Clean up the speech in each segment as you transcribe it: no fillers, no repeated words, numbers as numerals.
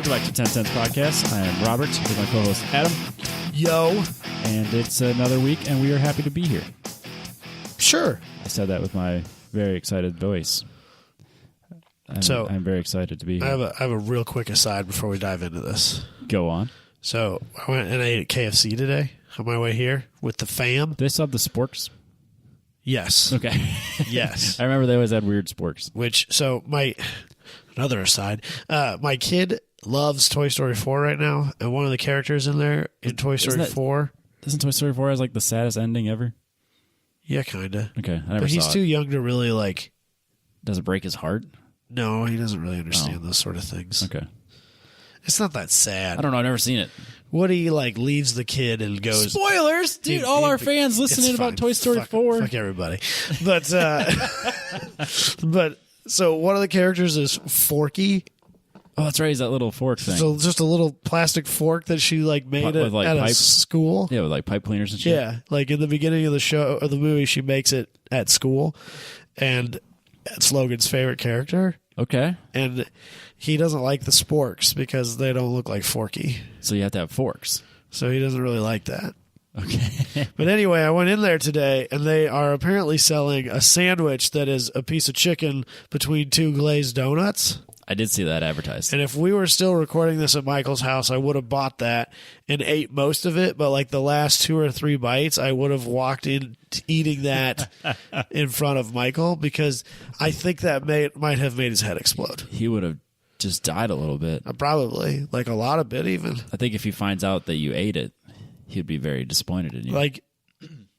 Welcome back to 10 Cents Podcast. I am Robert with my co-host Adam. Yo. And it's another week, and we are happy to be here. Sure. I said that with my very excited voice. I'm very excited to be here. I have a real quick aside before we dive into this. Go on. So I went and I ate at KFC today on my way here with the fam. Do they still have the sporks? Yes. Okay. Yes. I remember they always had weird sporks. Another aside, my kid loves Toy Story 4 right now, and one of the characters in there in Toy Story 4. Doesn't Toy Story 4 has like the saddest ending ever? Yeah, kind of. Okay, I never But he's saw too it. young to really like. Does it break his heart? No, he doesn't really understand those sort of things. Okay. It's not that sad. I don't know. I've never seen it. Woody leaves the kid and goes. Spoilers, dude! All our fans listening about Toy Story 4. Fuck everybody. But so one of the characters is Forky. Oh, that's right. He's that little fork thing. So just a little plastic fork that she made With, like, at a pipe? school. Yeah, with like pipe cleaners and shit. Yeah, like in the beginning of the show or the movie, she makes it at school, and it's Logan's favorite character. Okay. And he doesn't like the sporks because they don't look like Forky. So you have to have forks. So he doesn't really like that. Okay. But anyway, I went in there today, and they are apparently selling a sandwich that is a piece of chicken between two glazed donuts. I did see that advertised. And if we were still recording this at Michael's house, I would have bought that and ate most of it. But like the last 2 or 3 bites, I would have walked in eating that in front of Michael because I think that might have made his head explode. He would have just died a little bit. Probably, like a lot of bit even. I think if he finds out that you ate it, he'd be very disappointed in you. Like,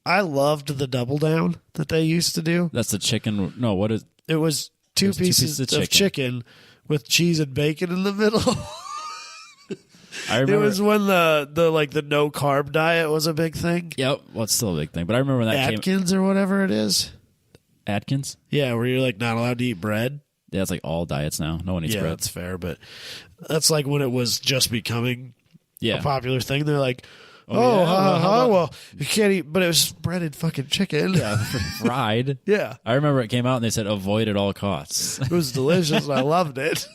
I loved the double down that they used to do. That's the chicken. No, what is it? Was two pieces of chicken with cheese and bacon in the middle. I remember, it was when the no carb diet was a big thing. Yep, well, it's still a big thing. But I remember when that Atkins or whatever it is. Atkins? Yeah, where you're like not allowed to eat bread. Yeah, it's like all diets now. No one eats bread. Yeah, that's fair, but that's like when it was just becoming a popular thing. They're like, well, you can't eat, but it was breaded fucking chicken. Yeah, fried. Yeah. I remember it came out and they said avoid at all costs. It was delicious and I loved it.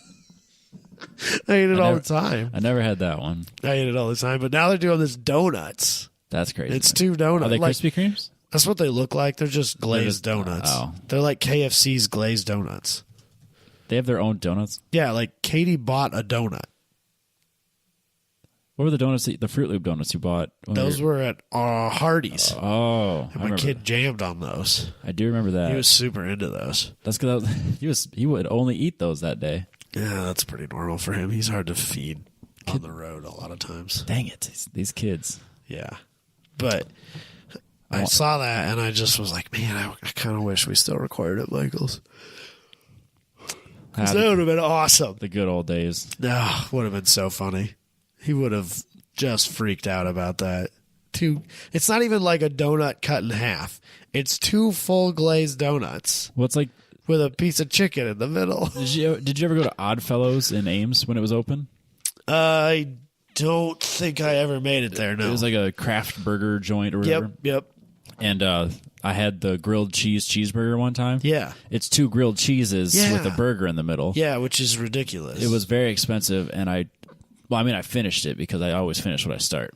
I ate it all the time. I never had that one. I ate it all the time, but now they're doing this donuts. That's crazy. It's 2 donuts. Are they Krispy Kremes? That's what they look like. They're just glazed donuts. Oh. They're like KFC's glazed donuts. They have their own donuts? Yeah, like Katie bought a donut. What were the donuts, the Fruit Loop donuts you bought? Those were at Hardee's. Oh. And my kid jammed on those. I do remember that. He was super into those. That's because he would only eat those that day. Yeah, that's pretty normal for him. He's hard to feed on the road a lot of times. Dang it. These kids. Yeah. But I saw that and I just was like, man, I kind of wish we still recorded at Michael's. That would have been awesome. The good old days. Oh, would have been so funny. He would have just freaked out about that. It's not even like a donut cut in half. It's 2 full glazed donuts. Well, it's like with a piece of chicken in the middle. Did you ever go to Oddfellows in Ames when it was open? I don't think I ever made it there, no. It was like a craft burger joint or whatever. Yep. And I had the grilled cheeseburger one time. Yeah. It's 2 grilled cheeses with a burger in the middle. Yeah, which is ridiculous. It was very expensive, and I finished it because I always finish what I start.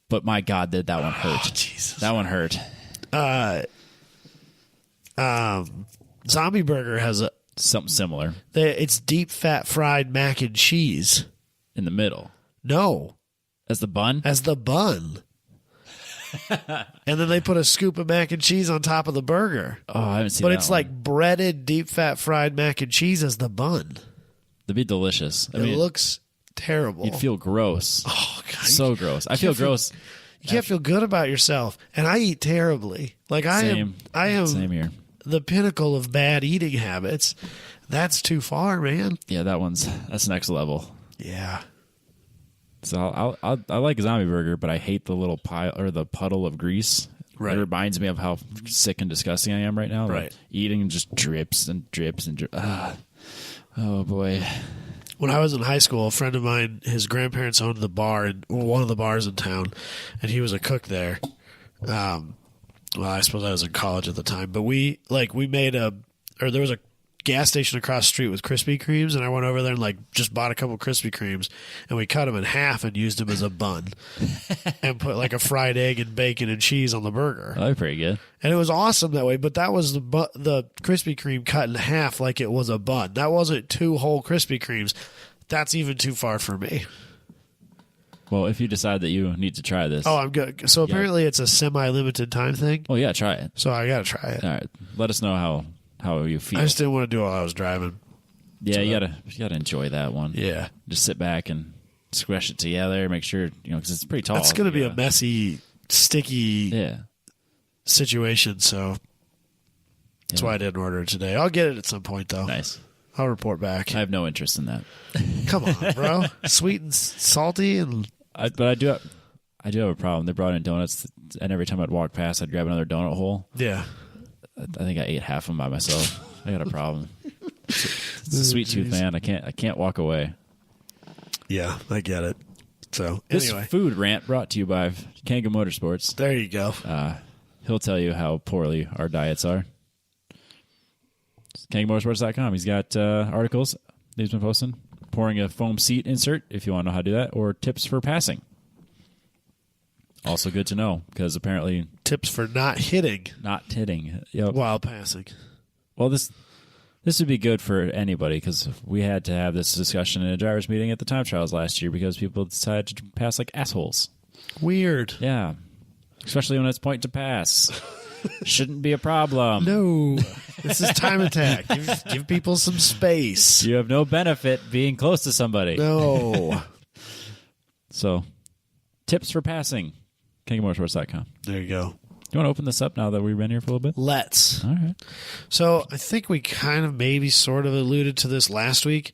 But my God, did that one hurt. Oh, Jesus. That one hurt. Zombie Burger has something similar. It's deep fat fried mac and cheese. In the middle? No. As the bun? As the bun. And then they put a scoop of mac and cheese on top of the burger. Oh, I haven't seen that. But it's like breaded deep fat fried mac and cheese as the bun. That'd be delicious. It looks terrible. You'd feel gross. Oh, God. So gross. I feel gross. You can't feel good about yourself. And I eat terribly. Like I am Same here. The pinnacle of bad eating habits. That's too far, man. Yeah, that's next level. Yeah. So I like Zombie Burger, but I hate the little pile or the puddle of grease. Right. It reminds me of how sick and disgusting I am right now. Right. Like eating just drips and drips and drips. Oh boy. When I was in high school, a friend of mine, his grandparents owned the bar, one of the bars in town, and he was a cook there. Well, I suppose I was in college at the time, but there was a gas station across the street with Krispy Kremes, and I went over there and like just bought a couple Krispy Kremes, and we cut them in half and used them as a bun, and put like a fried egg and bacon and cheese on the burger. Oh, they're pretty good. And it was awesome that way. But that was the Krispy Kreme cut in half like it was a bun. That wasn't 2 whole Krispy Kremes. That's even too far for me. Well, if you decide that you need to try this. Oh, I'm good. So apparently it's a semi-limited time thing. Oh, yeah, try it. So I got to try it. All right. Let us know how you feel. I just didn't want to do it while I was driving. Yeah, you gotta enjoy that one. Yeah. Just sit back and squish it together. Make sure, because it's pretty tall. It's going to be a messy, sticky situation, so that's why I didn't order it today. I'll get it at some point, though. Nice. I'll report back. I have no interest in that. Come on, bro. Sweet and salty, but I do have a problem. They brought in donuts, and every time I'd walk past, I'd grab another donut hole. Yeah. I think I ate half of them by myself. I got a problem. It's a sweet tooth, man. I can't walk away. Yeah, I get it. So this anyway, food rant brought to you by Kanga Motorsports. There you go. He'll tell you how poorly our diets are. KangaMotorsports.com. He's got articles he's been posting. Pouring a foam seat insert, if you want to know how to do that, or tips for passing. Also good to know, because apparently... Tips for not hitting. Not hitting. Yep. While passing. Well, this would be good for anybody, because we had to have this discussion in a driver's meeting at the time trials last year because people decided to pass like assholes. Weird. Yeah. Especially when it's point to pass. Shouldn't be a problem. No. This is time attack. Give people some space. You have no benefit being close to somebody. No. So, tips for passing. KangaMotorsports.com. There you go. You want to open this up now that we've been here for a little bit? Let's. All right. So, I think we kind of maybe sort of alluded to this last week,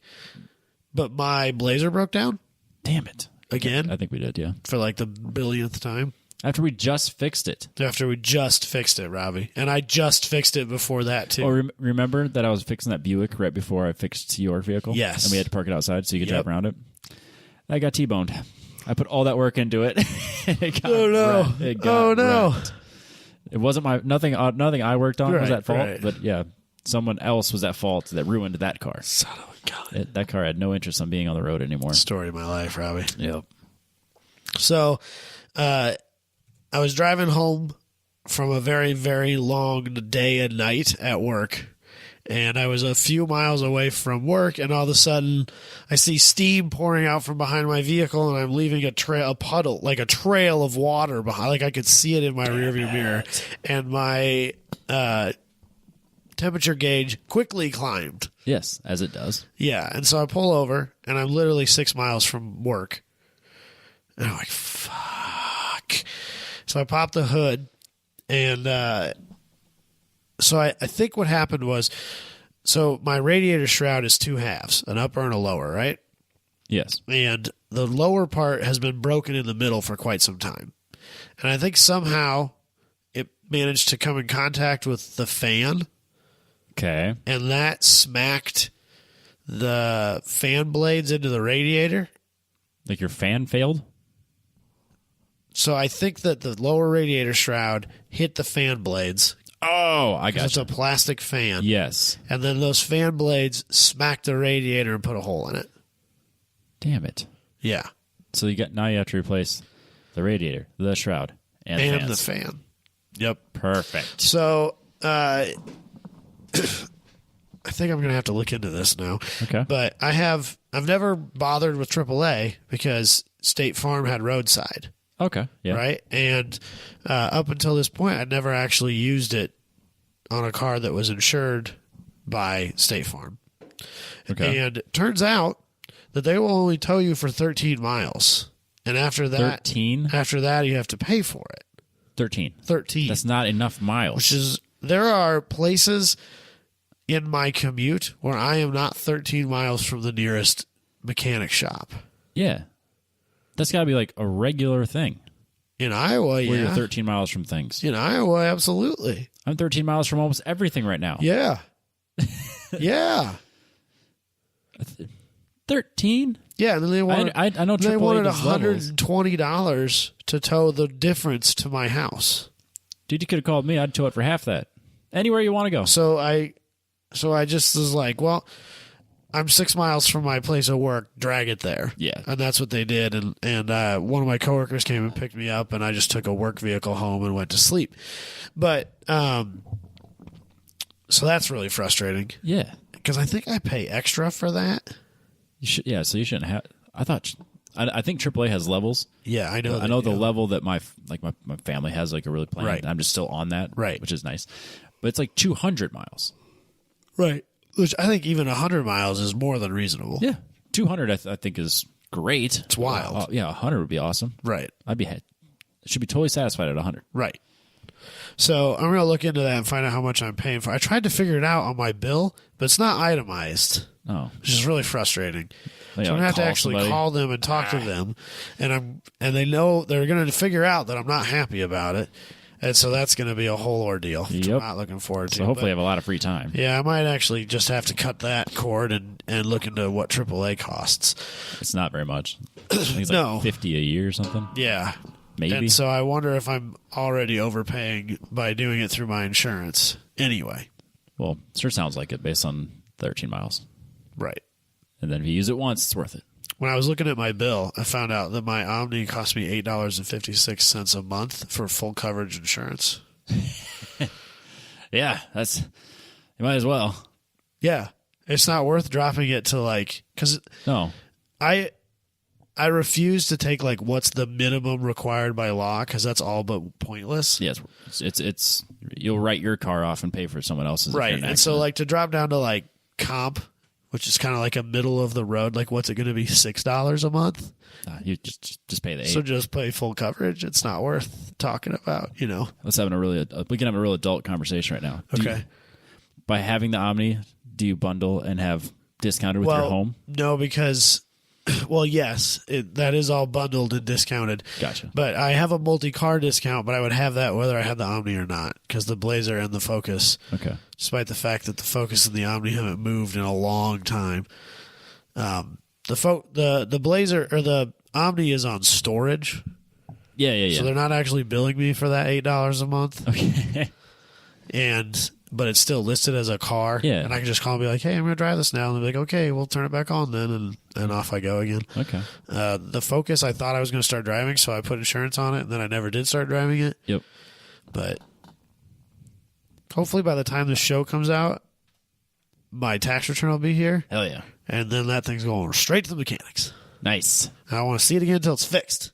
but my Blazer broke down. Damn it. Again? I think we did, yeah. For like the billionth time. After we just fixed it. After we just fixed it, Robbie. And I just fixed it before that, too. Oh, remember that I was fixing that Buick right before I fixed your vehicle? Yes. And we had to park it outside so you could drive around it? I got T-boned. I put all that work into it. It got wrecked. It wasn't nothing I worked on was at fault, but yeah, someone else was at fault that ruined that car. Son of a gun. That car had no interest in being on the road anymore. Story of my life, Robbie. Yep. So, I was driving home from a very, very long day and night at work, and I was a few miles away from work, and all of a sudden, I see steam pouring out from behind my vehicle, and I'm leaving a puddle, like a trail of water behind. Like I could see it in my rearview mirror, and my temperature gauge quickly climbed. Yes, as it does. Yeah, and so I pull over, and I'm literally 6 miles from work, and I'm like, fuck. So I popped the hood, and so I think what happened was, so my radiator shroud is 2 halves, an upper and a lower, right? Yes. And the lower part has been broken in the middle for quite some time. And I think somehow it managed to come in contact with the fan. Okay. And that smacked the fan blades into the radiator. Like your fan failed? So I think that the lower radiator shroud hit the fan blades. Oh, I got It's a plastic fan. Yes. And then those fan blades smacked the radiator and put a hole in it. Damn it. Yeah. So now you have to replace the radiator, the shroud, and the fan. Yep. Perfect. So I think I'm going to have to look into this now. Okay. But I've never bothered with AAA because State Farm had roadside. Okay. Yeah. Right? And up until this point, I'd never actually used it on a car that was insured by State Farm. Okay. And it turns out that they will only tow you for 13 miles. And after that, 13? After that, you have to pay for it. 13. 13. That's not enough miles. Which is, there are places in my commute where I am not 13 miles from the nearest mechanic shop. Yeah. That's got to be like a regular thing. In Iowa, where you're 13 miles from things. In Iowa, absolutely. I'm 13 miles from almost everything right now. Yeah. Yeah. 13? Yeah, and then they wanted, I know they AAA wanted does levels. $120 to tow the difference to my house. Dude, you could have called me. I'd tow it for half that. Anywhere you want to go. So I So I just was like, well, I'm 6 miles from my place of work. Drag it there. Yeah. And that's what they did. And one of my coworkers came and picked me up, and I just took a work vehicle home and went to sleep. But so that's really frustrating. Yeah. Because I think I pay extra for that. You should, yeah, so you shouldn't have. I think AAA has levels. Yeah, I know. I know the level that my family has, like, a really plan. Right. I'm just still on that, right, which is nice. But it's like 200 miles. Right. Which I think even 100 miles is more than reasonable. Yeah. 200 I think is great. It's wild. Yeah, 100 would be awesome. Right. Should be totally satisfied at 100. Right. So I'm going to look into that and find out how much I'm paying for. I tried to figure it out on my bill, but it's not itemized. Oh. Which is really frustrating. So I'm going to have to actually call them and talk to them. And they know they're going to figure out that I'm not happy about it. And so that's going to be a whole ordeal. Yep. I'm not looking forward to. So hopefully I have a lot of free time. Yeah, I might actually just have to cut that cord and look into what AAA costs. It's not very much. I think it's like $50 a year or something. Yeah. Maybe. And so I wonder if I'm already overpaying by doing it through my insurance. Anyway. Well, sure sounds like it based on 13 miles. Right. And then if you use it once, it's worth it. When I was looking at my bill, I found out that my Omni cost me $8.56 a month for full coverage insurance. Yeah, you might as well. Yeah. It's not worth dropping it to because no. I refuse to take what's the minimum required by law, because that's all but pointless. Yes, it's you'll write your car off and pay for someone else's. Right, and so to drop down to comp, which is kind of like a middle of the road, what's it going to be, $6 a month? You just pay the $8. So just pay full coverage. It's not worth talking about, Let's have we can have a real adult conversation right now. Okay. By having the Omni, do you bundle and have discounted with your home? No, because. Well, yes, that is all bundled and discounted. Gotcha. But I have a multi-car discount, but I would have that whether I had the Omni or not, because the Blazer and the Focus, despite the fact that the Focus and the Omni haven't moved in a long time, the Blazer or the Omni is on storage. Yeah. So they're not actually billing me for that $8 a month. Okay. But it's still listed as a car. Yeah. And I can just call and be like, hey, I'm going to drive this now. And they're like, okay, we'll turn it back on then. And off I go again. Okay. The Focus, I thought I was going to start driving, so I put insurance on it, and then I never did start driving it. Yep. But hopefully by the time this show comes out, my tax return will be here. Hell yeah. And then that thing's going straight to the mechanics. Nice. I don't want to see it again until it's fixed.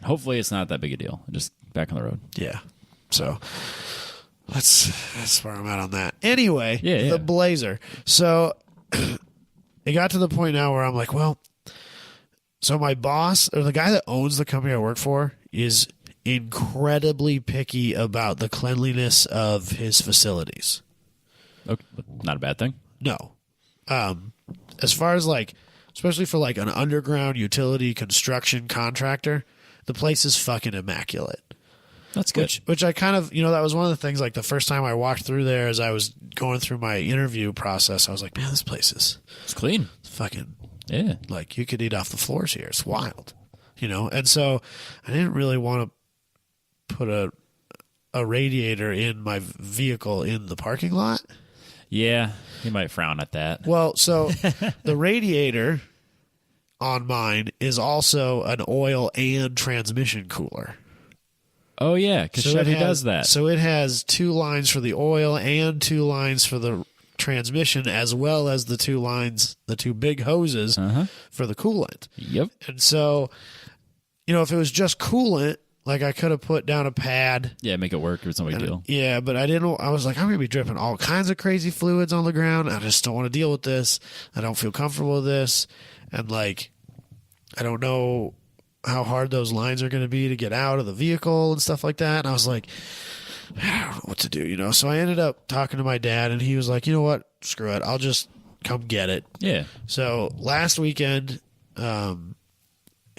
Hopefully it's not that big a deal. Just back on the road. Yeah. So that's where I'm at on that. Anyway, yeah. The Blazer. So it got to the point now where I'm like, well, so my boss, or the guy that owns the company I work for, is incredibly picky about the cleanliness of his facilities. Okay. Not a bad thing. No. As far as especially for an underground utility construction contractor, the place is fucking immaculate. That's good. Which I kind of, that was one of the things, the first time I walked through there as I was going through my interview process, I was like, man, this place is... It's clean. It's fucking... Yeah. You could eat off the floors here. It's wild. And so I didn't really want to put a radiator in my vehicle in the parking lot. Yeah, he might frown at that. Well, so the radiator on mine is also an oil and transmission cooler. Oh, yeah, because Chevy does that. So it has 2 lines for the oil and 2 lines for the transmission, as well as the 2 big hoses for the coolant. Yep. And so, if it was just coolant, I could have put down a pad. Yeah, make it work. It's no big deal. Yeah, but I didn't. I was like, I'm going to be dripping all kinds of crazy fluids on the ground. I just don't want to deal with this. I don't feel comfortable with this. And, I don't know how hard those lines are going to be to get out of the vehicle and stuff like that. And I was like, I don't know what to do, So I ended up talking to my dad, and he was like, you know what? Screw it. I'll just come get it. Yeah. So last weekend, him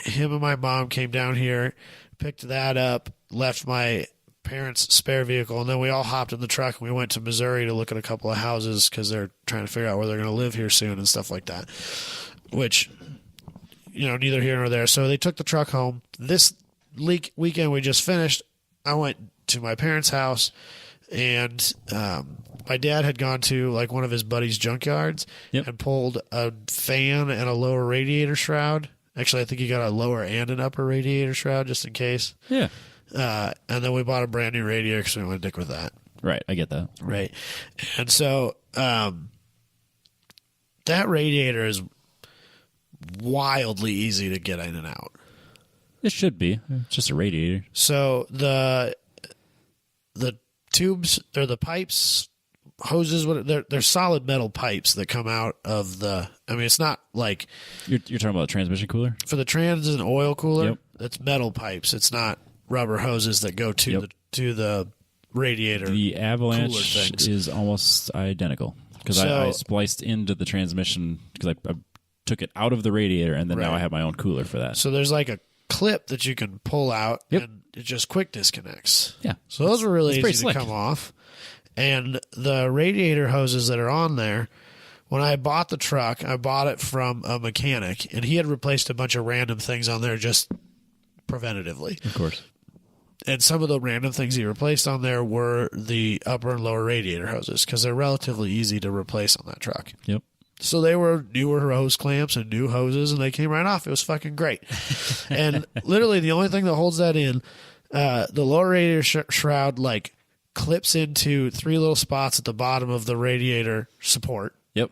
and my mom came down here, picked that up, left my parents' spare vehicle, and then we all hopped in the truck and we went to Missouri to look at a couple of houses because they're trying to figure out where they're going to live here soon and stuff like that, which... neither here nor there. So they took the truck home. This weekend we just finished, I went to my parents' house and my dad had gone to like one of his buddy's junkyards and pulled a fan and a lower radiator shroud. Actually, I think he got a lower and an upper radiator shroud just in case. Yeah. And then we bought a brand new radiator because we went to dick with that. Right. I get that. Right. And so that radiator is wildly easy to get in and out. It should be. It's just a radiator. So the tubes or the pipes, hoses, they're solid metal pipes that come out of the. I mean, it's not like you're talking about a transmission cooler for the trans and oil cooler. Yep. It's metal pipes. It's not rubber hoses that go to the radiator. The Avalanche is almost identical because I spliced into the transmission because I took it out of the radiator and then now I have my own cooler for that. So there's like a clip that you can pull out and it just quick disconnects. Yeah. So those are really easy slick to come off. And the radiator hoses that are on there, when I bought the truck, I bought it from a mechanic and he had replaced a bunch of random things on there just preventatively. Of course. And some of the random things he replaced on there were the upper and lower radiator hoses because they're relatively easy to replace on that truck. Yep. So they were newer hose clamps and new hoses, and they came right off. It was fucking great. And literally the only thing that holds that in, the lower radiator shroud like clips into 3 little spots at the bottom of the radiator support. Yep.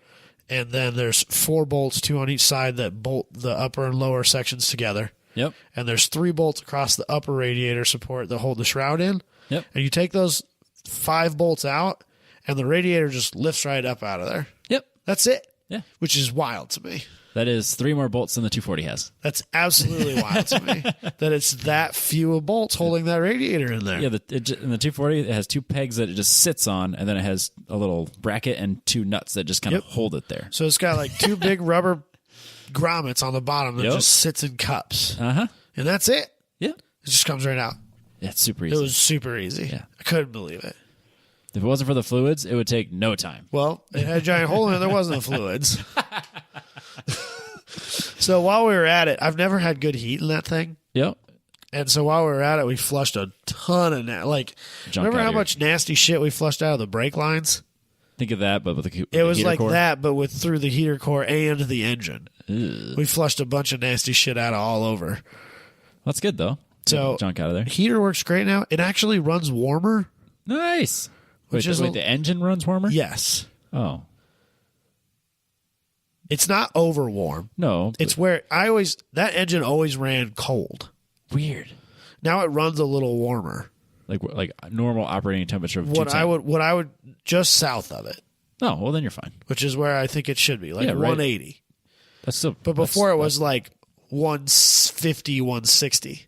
And then there's 4 bolts, 2 on each side that bolt the upper and lower sections together. Yep. And there's 3 bolts across the upper radiator support that hold the shroud in. Yep. And you take those 5 bolts out, and the radiator just lifts right up out of there. Yep. That's it. Yeah. Which is wild to me. That is 3 more bolts than the 240 has. That's absolutely wild to me. That it's that few bolts holding that radiator in there. Yeah, in the 240, it has 2 pegs that it just sits on, and then it has a little bracket and 2 nuts that just kind of hold it there. So it's got like 2 big rubber grommets on the bottom that just sits in cups. Uh-huh. And that's it. Yeah. It just comes right out. Yeah, it's super easy. It was super easy. Yeah. I couldn't believe it. If it wasn't for the fluids, it would take no time. Well, it had a giant hole in it. There wasn't the fluids. So while we were at it, I've never had good heat in that thing. Yep. And so while we were at it, we flushed a ton of remember how much nasty shit we flushed out of the brake lines? Think of that, but with the it was heater like core. that, but through the heater core and the engine. Ugh. We flushed a bunch of nasty shit out of all over. That's good though. So junk out of there. Heater works great now. It actually runs warmer. Nice. Wait, the engine runs warmer? Yes. Oh. It's not over warm. No. It's where that engine always ran cold. Weird. Now it runs a little warmer. Like normal operating temperature of what I would just south of it. Oh, well then you're fine. Which is where I think it should be, like 180. That's still. But before it was like 150, 160.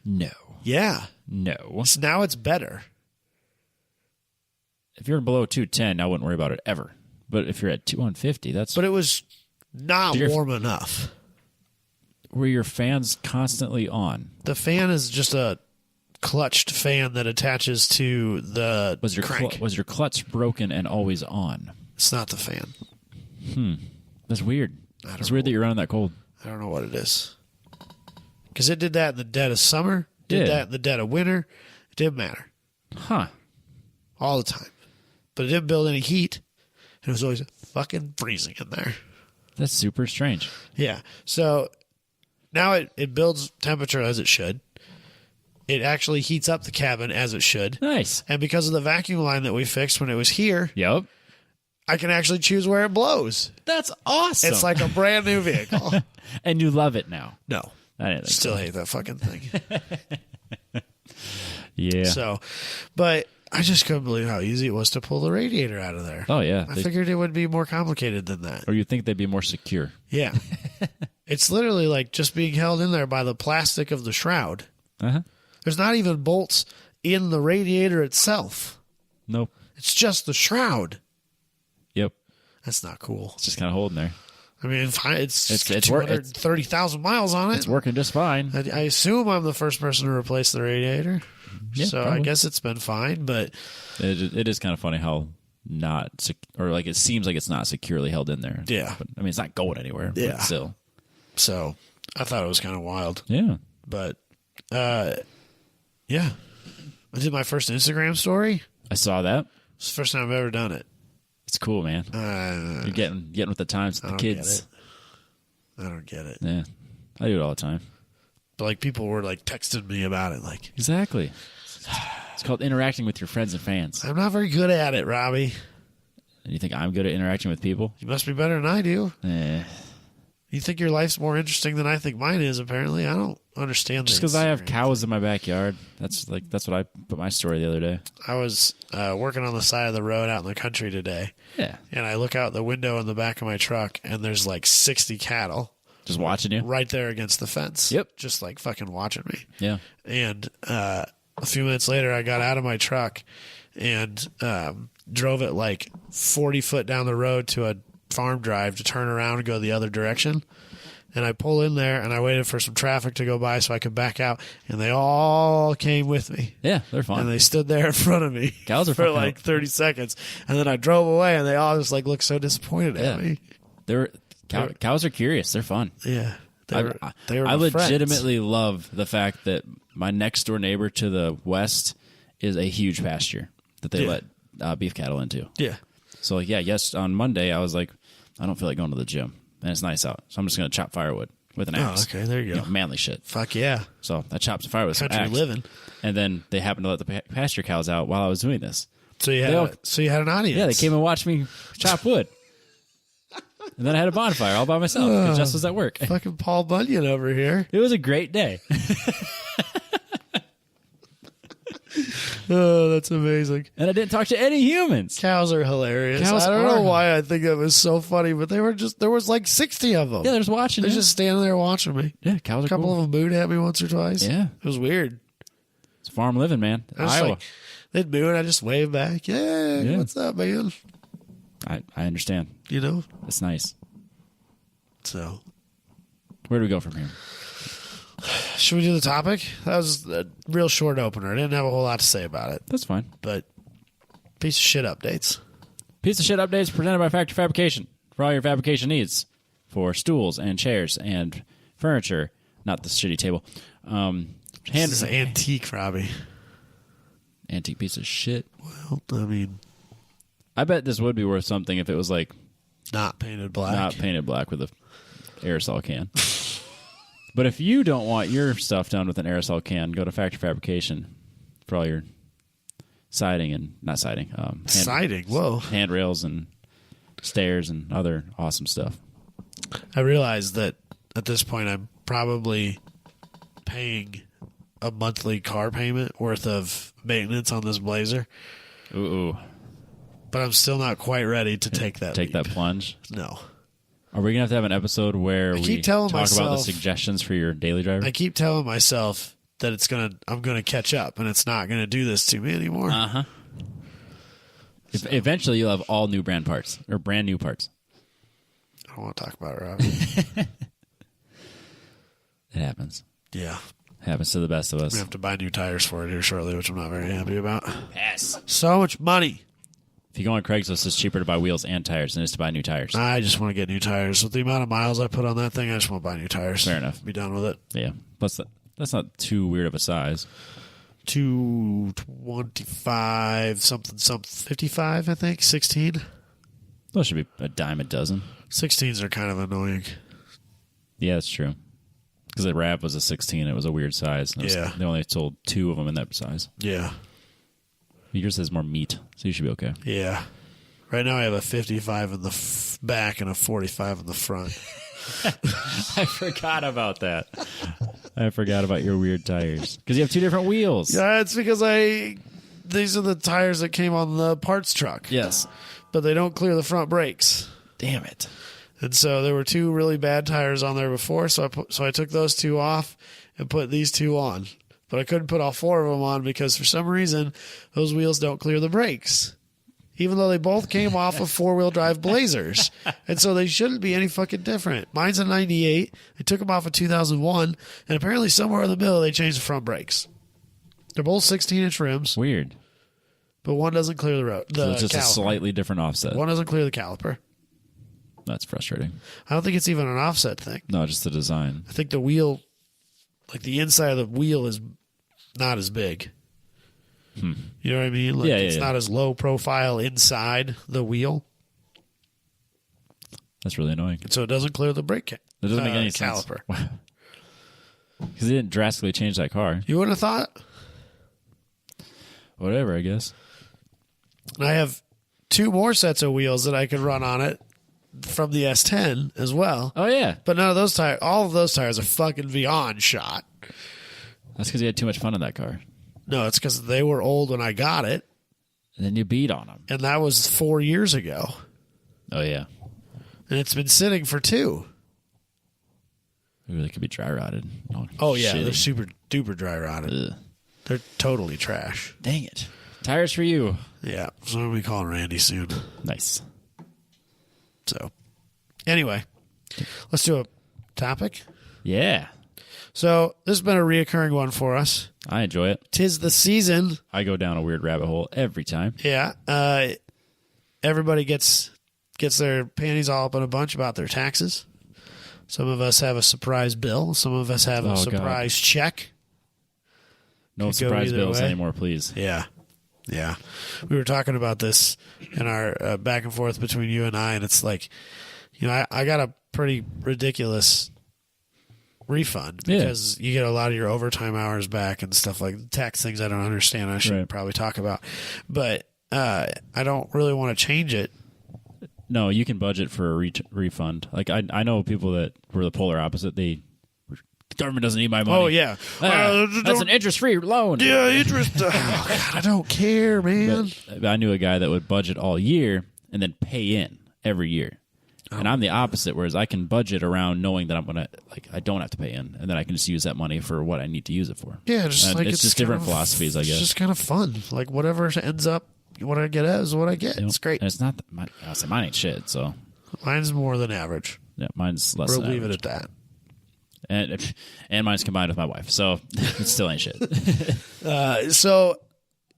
No. Yeah. No. So now it's better. If you're below 210, I wouldn't worry about it ever. But if you're at 150, that's. But it was not warm enough. Were your fans constantly on? The fan is just a clutched fan that attaches to the crank. Was your clutch broken and always on? It's not the fan. That's weird. It's weird that you're running that cold. I don't know what it is. Because it did that in the dead of summer. Did that in the dead of winter. It didn't matter. Huh. All the time. But it didn't build any heat. It was always fucking freezing in there. That's super strange. Yeah. So now it builds temperature as it should. It actually heats up the cabin as it should. Nice. And because of the vacuum line that we fixed when it was here, I can actually choose where it blows. That's awesome. It's like a brand new vehicle. And you love it now. No. I didn't think Still hate that fucking thing. Yeah. So, but I just couldn't believe how easy it was to pull the radiator out of there. Oh, yeah. I figured it would be more complicated than that. Or you'd think they'd be more secure. Yeah. It's literally like just being held in there by the plastic of the shroud. Uh-huh. There's not even bolts in the radiator itself. Nope. It's just the shroud. Yep. That's not cool. It's just kind of holding there. I mean, it's 230,000 miles on it. It's working just fine. I assume I'm the first person to replace the radiator. Yeah, so probably. I guess it's been fine, but it is kind of funny how it seems like it's not securely held in there. Yeah. But, I mean, it's not going anywhere. Yeah. But still. So I thought it was kind of wild. Yeah. But, yeah. I did my first Instagram story. I saw that. It's the first time I've ever done it. It's cool, man. You're getting with the times with the kids. I don't get it. Yeah, I do it all the time. But like people were like texting me about it. Like exactly. It's called interacting with your friends and fans. I'm not very good at it, Robbie. And you think I'm good at interacting with people? You must be better than I do. Eh. You think your life's more interesting than I think mine is, apparently. I don't understand just because I have cows in my backyard. That's what I put my story the other day. I was working on the side of the road out in the country today. Yeah. And I look out the window in the back of my truck, and there's like 60 cattle. Just watching you? Right there against the fence. Yep. Just like fucking watching me. Yeah. And a few minutes later, I got out of my truck and drove it like 40 foot down the road to a farm drive to turn around and go the other direction. And I pull in there and I waited for some traffic to go by so I could back out, and they all came with me. Yeah, they're fun. And they stood there in front of me cows are for like 30 seconds. And then I drove away and they all just like looked so disappointed at me. Cows are curious. They're fun. Yeah. I my legitimately friends. love the fact that my next door neighbor to the west is a huge pasture that they let beef cattle into. Yeah. So on Monday I was like, I don't feel like going to the gym, and it's nice out, so I'm just going to chop firewood with an axe. Oh, okay, there you go. Manly shit. Fuck yeah. So I chopped some firewood with some Country axe. living. And then they happened to let the pasture cows out while I was doing this. So you had an audience. Yeah, they came and watched me chop wood. And then I had a bonfire all by myself because Jess was at work. Fucking Paul Bunyan over here. It was a great day. Oh, that's amazing. And I didn't talk to any humans. Cows are hilarious. I don't know why I think that was so funny, but there was like 60 of them. Yeah, they're just watching. They're just standing there watching me. Yeah, cows are A couple cool. of them mooed at me once or twice. Yeah. It was weird. It's farm living, man. Iowa. Like, they'd moo and I just wave back. Yeah, what's up, man? I understand. You know? It's nice. So. Where do we go from here? Should we do the topic? That was a real short opener. I didn't have a whole lot to say about it. That's fine. But piece of shit updates. Piece of shit updates presented by Factory Fabrication for all your fabrication needs for stools and chairs and furniture. Not the shitty table. This is antique, Robbie. Antique piece of shit. Well, I mean, I bet this would be worth something if it was like not painted black. Not painted black with a aerosol can. But if you don't want your stuff done with an aerosol can, go to Factory Fabrication for all your siding and not siding. Siding. Whoa. Handrails and stairs and other awesome stuff. I realize that at this point I'm probably paying a monthly car payment worth of maintenance on this Blazer. Ooh. But I'm still not quite ready to take that leap. That plunge? No. Are we going to have an episode where we talk about the suggestions for your daily driver? I keep telling myself that I'm gonna catch up, and it's not gonna do this to me anymore. Uh-huh. So. Eventually, you'll have all new brand parts or brand new parts. I don't want to talk about it, Robbie. It happens. Yeah. It happens to the best of us. We have to buy new tires for it here shortly, which I'm not very happy about. Pass. So much money. If you go on Craigslist, it's cheaper to buy wheels and tires than it is to buy new tires. I just want to get new tires. With the amount of miles I put on that thing, I just want to buy new tires. Fair enough. Be done with it. Yeah. Plus, that's not too weird of a size. 225, something, 55, I think. 16. Those should be a dime a dozen. 16s are kind of annoying. Yeah, that's true. Because the Rav was a 16. It was a weird size. They only sold 2 of them in that size. Yeah. Yours has more meat, so you should be okay. Yeah. Right now I have a 55 in the back and a 45 in the front. I forgot about that. I forgot about your weird tires. Because you have 2 different wheels. Yeah, it's because these are the tires that came on the parts truck. Yes. But they don't clear the front brakes. Damn it. And so there were 2 really bad tires on there before, so I took those 2 off and put these 2 on. But I couldn't put all 4 of them on because for some reason those wheels don't clear the brakes. Even though they both came off of 4-wheel drive Blazers. And so they shouldn't be any fucking different. Mine's a 98. They took them off of 2001. And apparently somewhere in the middle they changed the front brakes. They're both 16-inch rims. Weird. But one doesn't clear the road. So it's just caliper. a slightly different offset. One doesn't clear the caliper. That's frustrating. I don't think it's even an offset thing. No, just the design. I think the wheel, like the inside of the wheel is not as big. You know what I mean? Like it's yeah. not as low profile inside the wheel. That's really annoying. So it doesn't clear the brake That doesn't make any caliper. sense. Because they didn't drastically change that car. You wouldn't have thought? Whatever, I guess. And I have 2 more sets of wheels that I could run on it from the S10 as well. Oh, yeah. But none of those tires, all of those tires are fucking beyond shot. That's because you had too much fun in that car. No, it's because they were old when I got it. And then you beat on them. And that was 4 years ago. Oh, yeah. And it's been sitting for 2. Ooh, they could be dry rotted. Oh, yeah. Shitty. They're super duper dry rotted. Ugh. They're totally trash. Dang it. Tires for you. Yeah. So I'm going to be calling Randy soon. Nice. So, anyway, let's do a topic. Yeah. So, this has been a reoccurring one for us. I enjoy it. 'Tis the season. I go down a weird rabbit hole every time. Yeah. Everybody gets their panties all up in a bunch about their taxes. Some of us have a surprise bill. Some of us have a surprise check. No Could go surprise either bills way. anymore, please. Yeah. Yeah. We were talking about this in our back and forth between you and I, and it's like, I got a pretty ridiculous refund because you get a lot of your overtime hours back and stuff like tax things I don't understand. I should probably talk about. But I don't really want to change it. No, you can budget for a refund. Like I know people that were the polar opposite. The government doesn't need my money. Oh yeah, that's an interest-free loan. Yeah, interest. Oh God, I don't care, man. But I knew a guy that would budget all year and then pay in every year. And I'm the opposite, whereas I can budget around knowing that I don't have to pay in, and then I can just use that money for what I need to use it for. Yeah, just like it's just different philosophies, I guess. It's just kind of fun. Like whatever ends up, what I get is what I get. It's great. And it's not mine ain't shit. So mine's more than average. Yeah, mine's less. We'll than leave average. it at that. And mine's combined with my wife, so it still ain't shit. So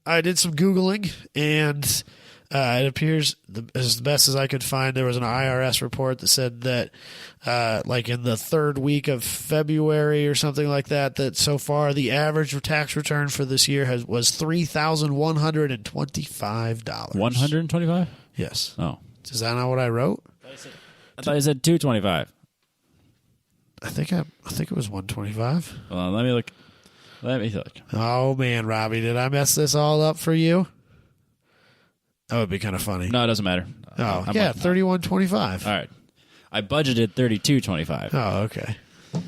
I did some Googling, and it appears, as best as I could find, there was an IRS report that said that, like in the 3rd week of February or something like that, that so far the average tax return for this year was $3,125. $125? Yes. Oh, is that not what I wrote? I thought you said $225. I think it was 125. Well, let me look. Oh man, Robbie, did I mess this all up for you? That would be kind of funny. No, it doesn't matter. Oh, yeah, 31.25. All right. I budgeted $32.25. Oh, okay.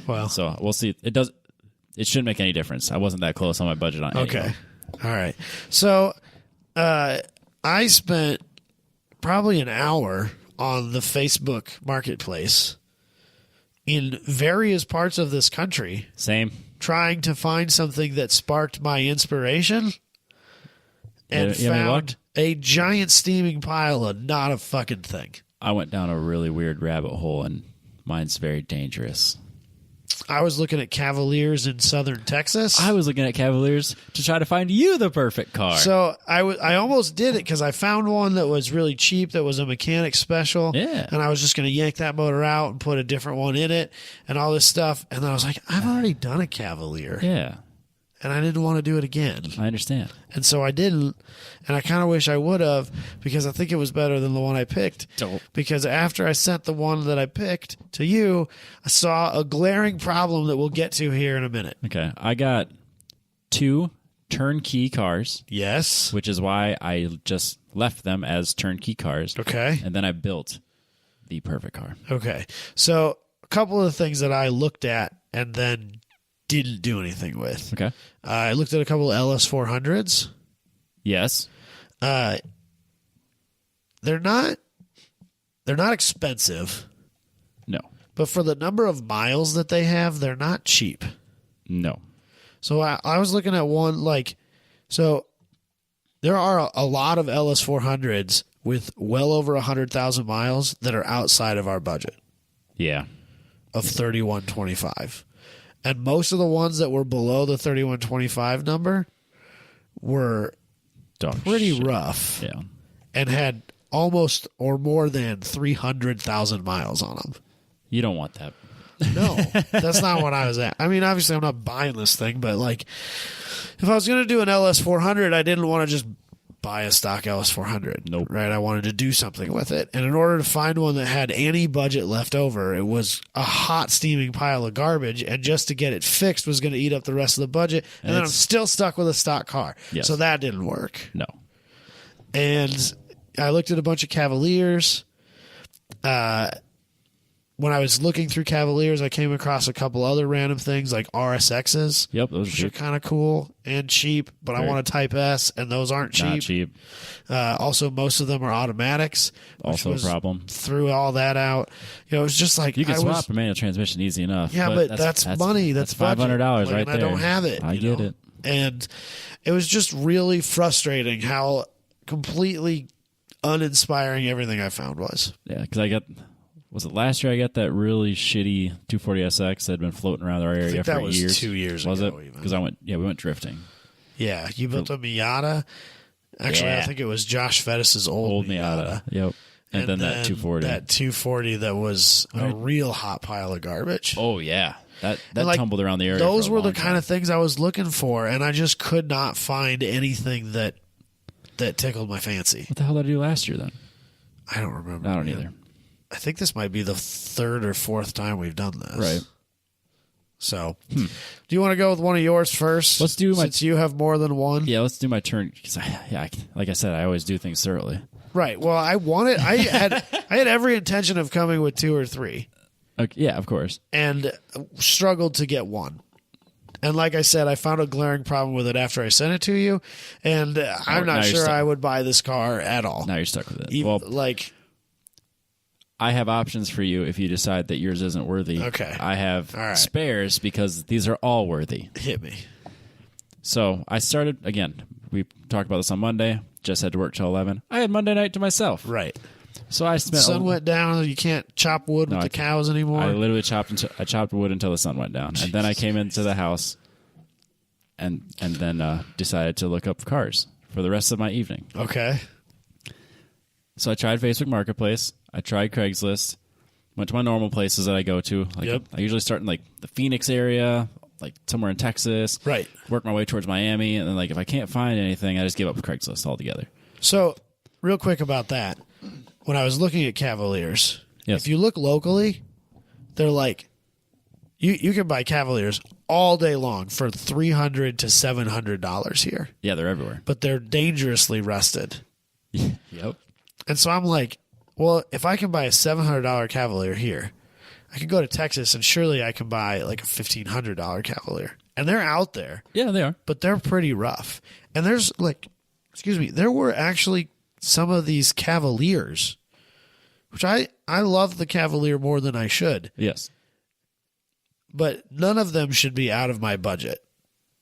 Well, so we'll see. It shouldn't make any difference. I wasn't that close on my budget on okay. anything. All right. So, I spent probably an hour on the Facebook Marketplace in various parts of this country. Same. Trying to find something that sparked my inspiration, and found a giant steaming pile of not a fucking thing. I went down a really weird rabbit hole, and mine's very dangerous. I was looking at Cavaliers in southern Texas. I was looking at Cavaliers to try to find you the perfect car. So I almost did it because I found one that was really cheap, that was a mechanic special. Yeah. And I was just going to yank that motor out and put a different one in it and all this stuff. And then I was like, I've already done a Cavalier. Yeah. And I didn't want to do it again. I understand. And so I didn't. And I kind of wish I would have, because I think it was better than the one I picked. Dope. Because after I sent the one that I picked to you, I saw a glaring problem that we'll get to here in a minute. Okay. I got 2 turnkey cars. Yes. Which is why I just left them as turnkey cars. Okay. And then I built the perfect car. Okay. So a couple of things that I looked at and then didn't do anything with. Okay. I looked at a couple of LS400s. Yes. They're not expensive. No. But for the number of miles that they have, they're not cheap. No. So I was looking at one so there are a lot of LS400s with well over 100,000 miles that are outside of our budget. Yeah. Of 3125. And most of the ones that were below the 3125 number were pretty rough. Yeah. And had almost or more than 300,000 miles on them. You don't want that. No, that's not what I was at. I mean, obviously, I'm not buying this thing, but like, if I was going to do an LS400, I didn't want to just buy a stock LS400. Nope. Right? I wanted to do something with it. And in order to find one that had any budget left over, it was a hot, steaming pile of garbage. And just to get it fixed was going to eat up the rest of the budget. And then I'm still stuck with a stock car. Yes. So that didn't work. No. And I looked at a bunch of Cavaliers. When I was looking through Cavaliers, I came across a couple other random things like RSXs. Yep, those which are kind of cool and cheap, but I want a Type S, and those aren't cheap. Not cheap. Also, most of them are automatics. Also a problem. Threw all that out. You know, it was just like You can swap a manual transmission easy enough. Yeah, but that's money. That's $500 right there. And I don't have it. I get it. And it was just really frustrating how completely uninspiring everything I found was. Yeah, because was it last year I got that really shitty 240SX that had been floating around our area for years? That was 2 years was ago. Was it? Because we went drifting. Yeah, you built a Miata. Actually, I think it was Josh Fettis's old Miata. Yep. And then that 240. That 240 that was a real hot pile of garbage. Oh, yeah. That tumbled around the area. Those were the kind of things I was looking for, and I just could not find anything that tickled my fancy. What the hell did I do last year then? I don't remember. I don't either. I think this might be the third or fourth time we've done this. Right. So, do you want to go with one of yours first? Let's do since you have more than one. Yeah, let's do my turn. Cause like I said, I always do things thoroughly. Right. Well, I had every intention of coming with 2 or 3. Okay, yeah, of course. And struggled to get one. And like I said, I found a glaring problem with it after I sent it to you, and I'm not sure I would buy this car at all. Now you're stuck with it. Even, I have options for you if you decide that yours isn't worthy. Okay. I have spares because these are all worthy. Hit me. So I started, again, we talked about this on Monday, just had to work till 11. I had Monday night to myself. Right. So I spent... The sun went down, you can't chop wood with the cows anymore. I literally chopped wood until the sun went down. And then I came into the house and then decided to look up cars for the rest of my evening. Okay. So I tried Facebook Marketplace. I tried Craigslist. Went to my normal places that I go to. I usually start in like the Phoenix area, like somewhere in Texas. Right. Work my way towards Miami, and then like if I can't find anything, I just give up Craigslist altogether. So, real quick about that. When I was looking at Cavaliers, yes. If you look locally, they're like you can buy Cavaliers all day long for $300 to $700 here. Yeah, they're everywhere. But they're dangerously rusted. Yep. And so I'm like, well, if I can buy a $700 Cavalier here, I can go to Texas and surely I can buy like a $1,500 Cavalier. And they're out there. Yeah, they are. But they're pretty rough. And there's there were actually some of these Cavaliers, which I love the Cavalier more than I should. Yes. But none of them should be out of my budget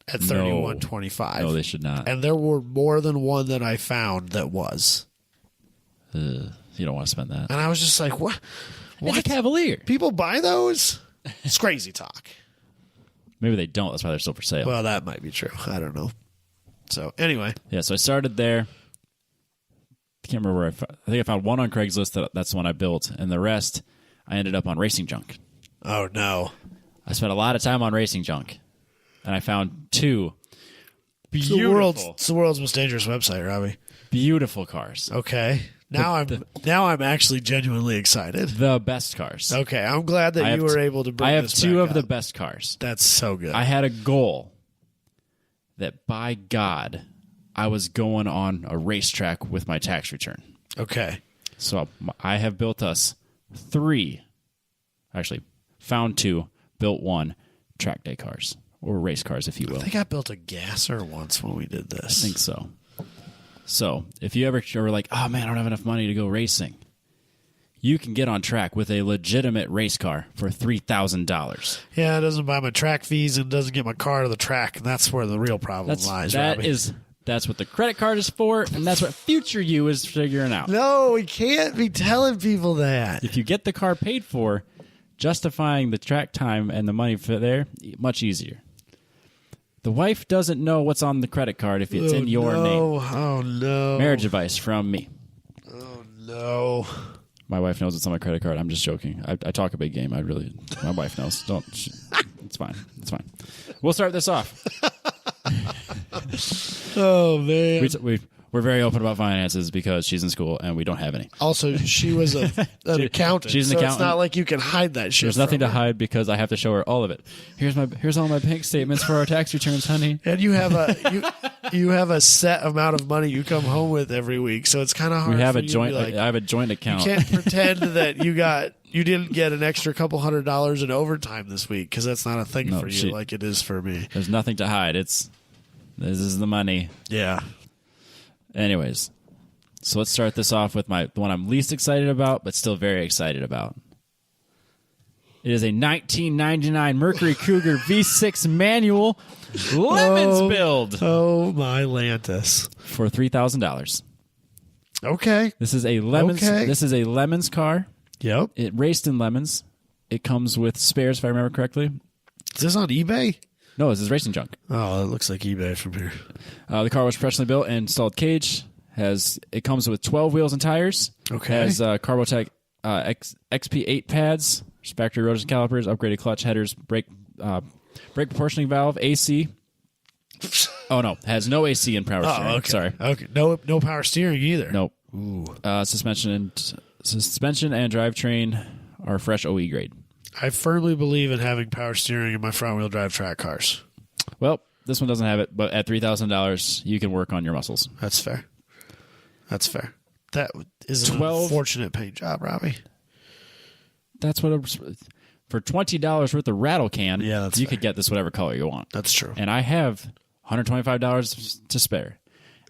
at $3,125. No, they should not. And there were more than one that I found that was. You don't want to spend that. And I was just like, what? It's a Cavalier. People buy those? It's crazy talk. Maybe they don't. That's why they're still for sale. Well, that might be true. I don't know. So, anyway. Yeah, so I started there. I can't remember where I think I found one on Craigslist. That's the one I built. And the rest, I ended up on Racing Junk. Oh, no. I spent a lot of time on Racing Junk. And I found 2 beautiful. It's the world's most dangerous website, Robbie. Beautiful cars. Okay. Now I'm actually genuinely excited. The best cars. Okay, I'm glad that you were able to bring this back I have 2 of up. the best cars. That's so good. I had a goal that, by God, I was going on a racetrack with my tax return. Okay. So I have built us 3, actually found 2, built 1 track day cars, or race cars, if you will. I think I built a gasser once when we did this. I think so. So if you ever are like, oh man, I don't have enough money to go racing, you can get on track with a legitimate race car for $3,000. Yeah, it doesn't buy my track fees and doesn't get my car to the track, and that's where the real problem lies, Robbie. That's what the credit card is for, and that's what future you is figuring out. No, we can't be telling people that. If you get the car paid for, justifying the track time and the money for there, much easier. The wife doesn't know what's on the credit card if it's in your name. Oh, no. Marriage advice from me. Oh, no. My wife knows it's on my credit card. I'm just joking. I talk a big game. My wife knows. It's fine. It's fine. We'll start this off. Oh, man. We're very open about finances because she's in school and we don't have any. Also, she was an accountant. She's an accountant. It's not like you can hide that shit. There's nothing to hide because I have to show her all of it. Here's all my bank statements for our tax returns, honey. And you have a set amount of money you come home with every week, so it's kind of hard. We have for a you to joint. be like, I have a joint account. You can't pretend that you didn't get an extra couple $100 in overtime this week because that's not a thing for you like it is for me. There's nothing to hide. This is the money. Yeah. Anyways, so let's start this off with the one I'm least excited about, but still very excited about. It is a 1999 Mercury Cougar V6 manual Lemons build. Oh my Lantis! For $3,000. Okay. This is a lemons. Okay. This is a lemons car. Yep. It raced in lemons. It comes with spares, if I remember correctly. Is this on eBay? No, this is racing junk. Oh, it looks like eBay from here. The car was professionally built and installed cage. It comes with 12 wheels and tires. Okay. Has Carbotech XP8 pads, factory rotors and calipers, upgraded clutch headers, brake proportioning valve, AC. Oh no, has no AC and power steering. Okay. Sorry. Okay. No power steering either. Nope. Ooh. Suspension and drivetrain are fresh OE grade. I firmly believe in having power steering in my front-wheel drive track cars. Well, this one doesn't have it, but at $3,000, you can work on your muscles. That's fair. That is an unfortunate paint job, Robbie. That's what for $20 worth of rattle can. Yeah, that's you fair. could get this whatever color you want. That's true. And I have $125 to spare.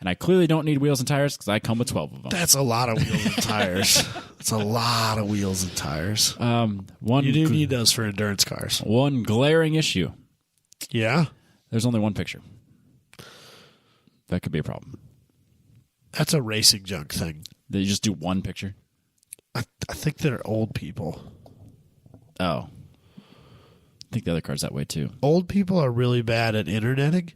And I clearly don't need wheels and tires because I come with 12 of them. That's a lot of wheels and tires. That's a lot of wheels and tires. You do need those for endurance cars. One glaring issue. Yeah? There's only one picture. That could be a problem. That's a racing junk thing. Did you just do one picture? I think they're old people. Oh. I think the other car's that way too. Old people are really bad at interneting.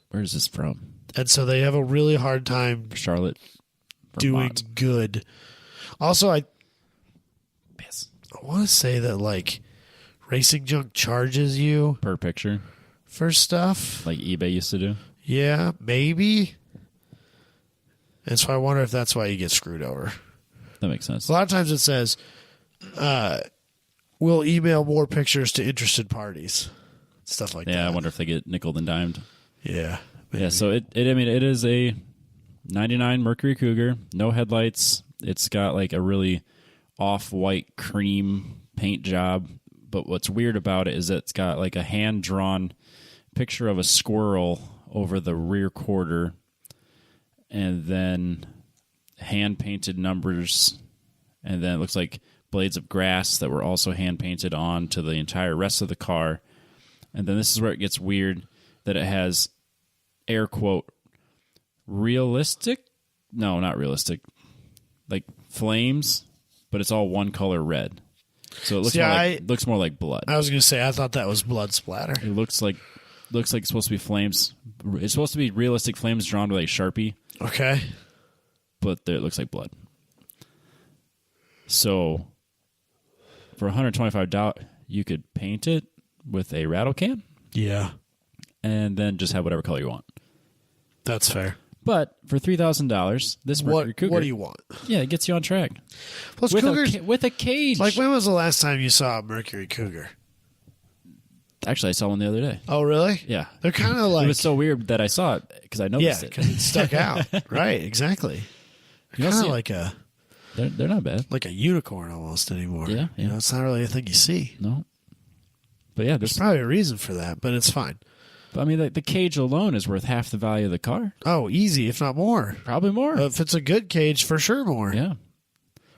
Where is this from? And so they have a really hard time Charlotte. doing good. Also, I Piss. want to say that, like, racing junk charges you Per picture. for stuff. Like eBay used to do. Yeah, maybe. And so I wonder if that's why you get screwed over. That makes sense. A lot of times it says, we'll email more pictures to interested parties. Stuff like that. Yeah, I wonder if they get nickeled and dimed. Yeah. Maybe. Yeah, so it is a 99 Mercury Cougar, no headlights. It's got like a really off-white cream paint job, but what's weird about it is that it's got like a hand-drawn picture of a squirrel over the rear quarter and then hand-painted numbers, and then it looks like blades of grass that were also hand-painted on to the entire rest of the car. And then this is where it gets weird, that it has air quote realistic, no, not realistic, like flames, but it's all one color red, so it looks more like blood. I was gonna say I thought that was blood splatter. It looks like it's supposed to be flames. It's supposed to be realistic flames drawn with a Sharpie, Okay. but it looks like blood. So for $125, you could paint it with a rattle can. Yeah. And then just have whatever color you want. That's fair. But for $3,000, this Mercury Cougar... What do you want? Yeah, it gets you on track. Plus, With Cougars... with a cage. Like, when was the last time you saw a Mercury Cougar? Actually, I saw one the other day. Oh, really? Yeah. They're kind of like... It was so weird that I saw it because I noticed Yeah, it. because it stuck out. Right, exactly. You don't Kind see of it. like a... They're not bad. Like a unicorn almost anymore. Yeah, You know, it's not really a thing you see. No. But yeah, There's probably a reason for that, but it's fine. I mean, the cage alone is worth half the value of the car. Oh, easy, if not more. Probably more. If it's a good cage, for sure more. Yeah.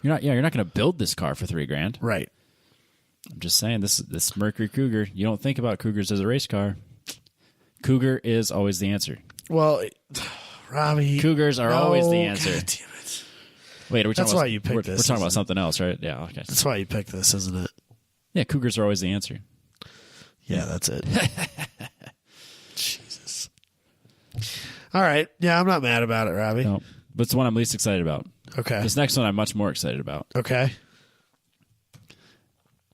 You're not going to build this car for $3,000. Right. I'm just saying, this Mercury Cougar, you don't think about Cougars as a race car. Cougar is always the answer. Well, Robbie. Cougars are always the answer. God damn it. Wait, are we That's talking why about, you picked we're this, talking about isn't it? something else, right? Yeah, okay. That's why you picked this, isn't it? Yeah, Cougars are always the answer. Yeah, that's it. Jesus. All right. Yeah, I'm not mad about it, Robbie. No. but it's the one I'm least excited about. Okay. This next one I'm much more excited about. Okay.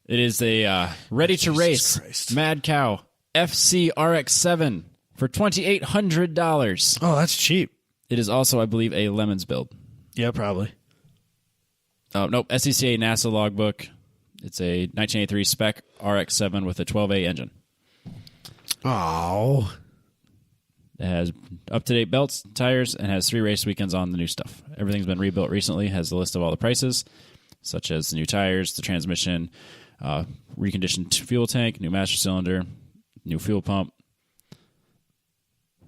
It is a ready to race Christ. Mad Cow FC RX-7 for $2,800. Oh, that's cheap. It is also, I believe, a Lemons build. Yeah, probably. Oh, nope. SCCA NASA logbook. It's a 1983 spec RX-7 with a 12A engine. Oh. It has up-to-date belts, tires, and has 3 race weekends on the new stuff. Everything's been rebuilt recently. Has a list of all the prices, such as the new tires, the transmission, reconditioned fuel tank, new master cylinder, new fuel pump.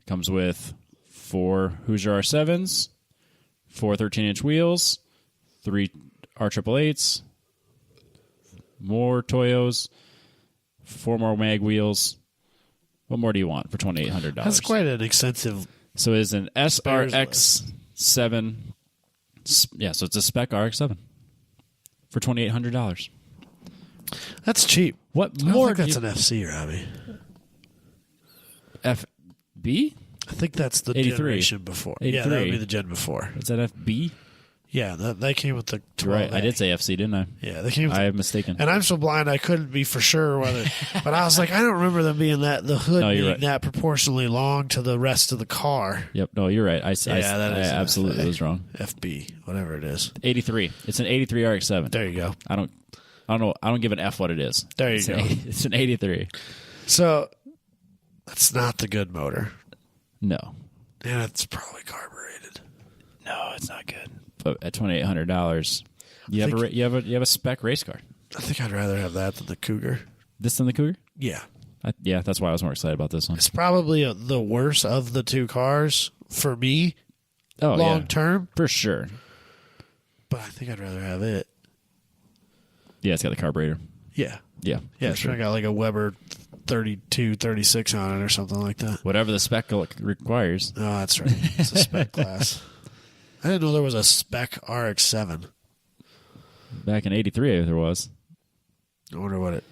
Comes with 4 Hoosier R7s, 4 13-inch wheels, 3 R888s, more Toyos, 4 more mag wheels. What more do you want for $2,800? That's quite an expensive. So it is an SRX-7. Yeah, so it's a spec RX-7 for $2,800. That's cheap. What I more? don't think that's an FC, Robbie. FB? I think that's the 83. generation before. 83. Yeah, that would be the gen before. Is that FB? Yeah, they came with the 12A. Right, I did say FC, didn't I? Yeah, they came with I am mistaken. and I'm so blind I couldn't be for sure whether, but I was like, I don't remember them being the hood No, you're being right. that proportionally long to the rest of the car. Yep, no, you're right. I that is absolutely an was wrong. FB, whatever it is. 83. It's an 83 RX-7. There you go. I don't know. I don't give an F what it is. There you It's go. It's an 83. So that's not the good motor, No. and it's probably carbureted. No, it's not good. But at $2,800, you have a spec race car. I think I'd rather have that than the Cougar. This than the Cougar? Yeah, Yeah, that's why I was more excited about this one. it's probably the worst of the two cars for me Oh, long yeah, term, for sure. but I think I'd rather have it. Yeah, it's got the carburetor. Yeah, Yeah, yeah. for It's sure. got like a Weber 32, 36 on it or something like that. Whatever the spec requires. Oh, that's right. It's a spec class. I didn't know there was a spec RX-7. Back in '83, there was. I wonder what it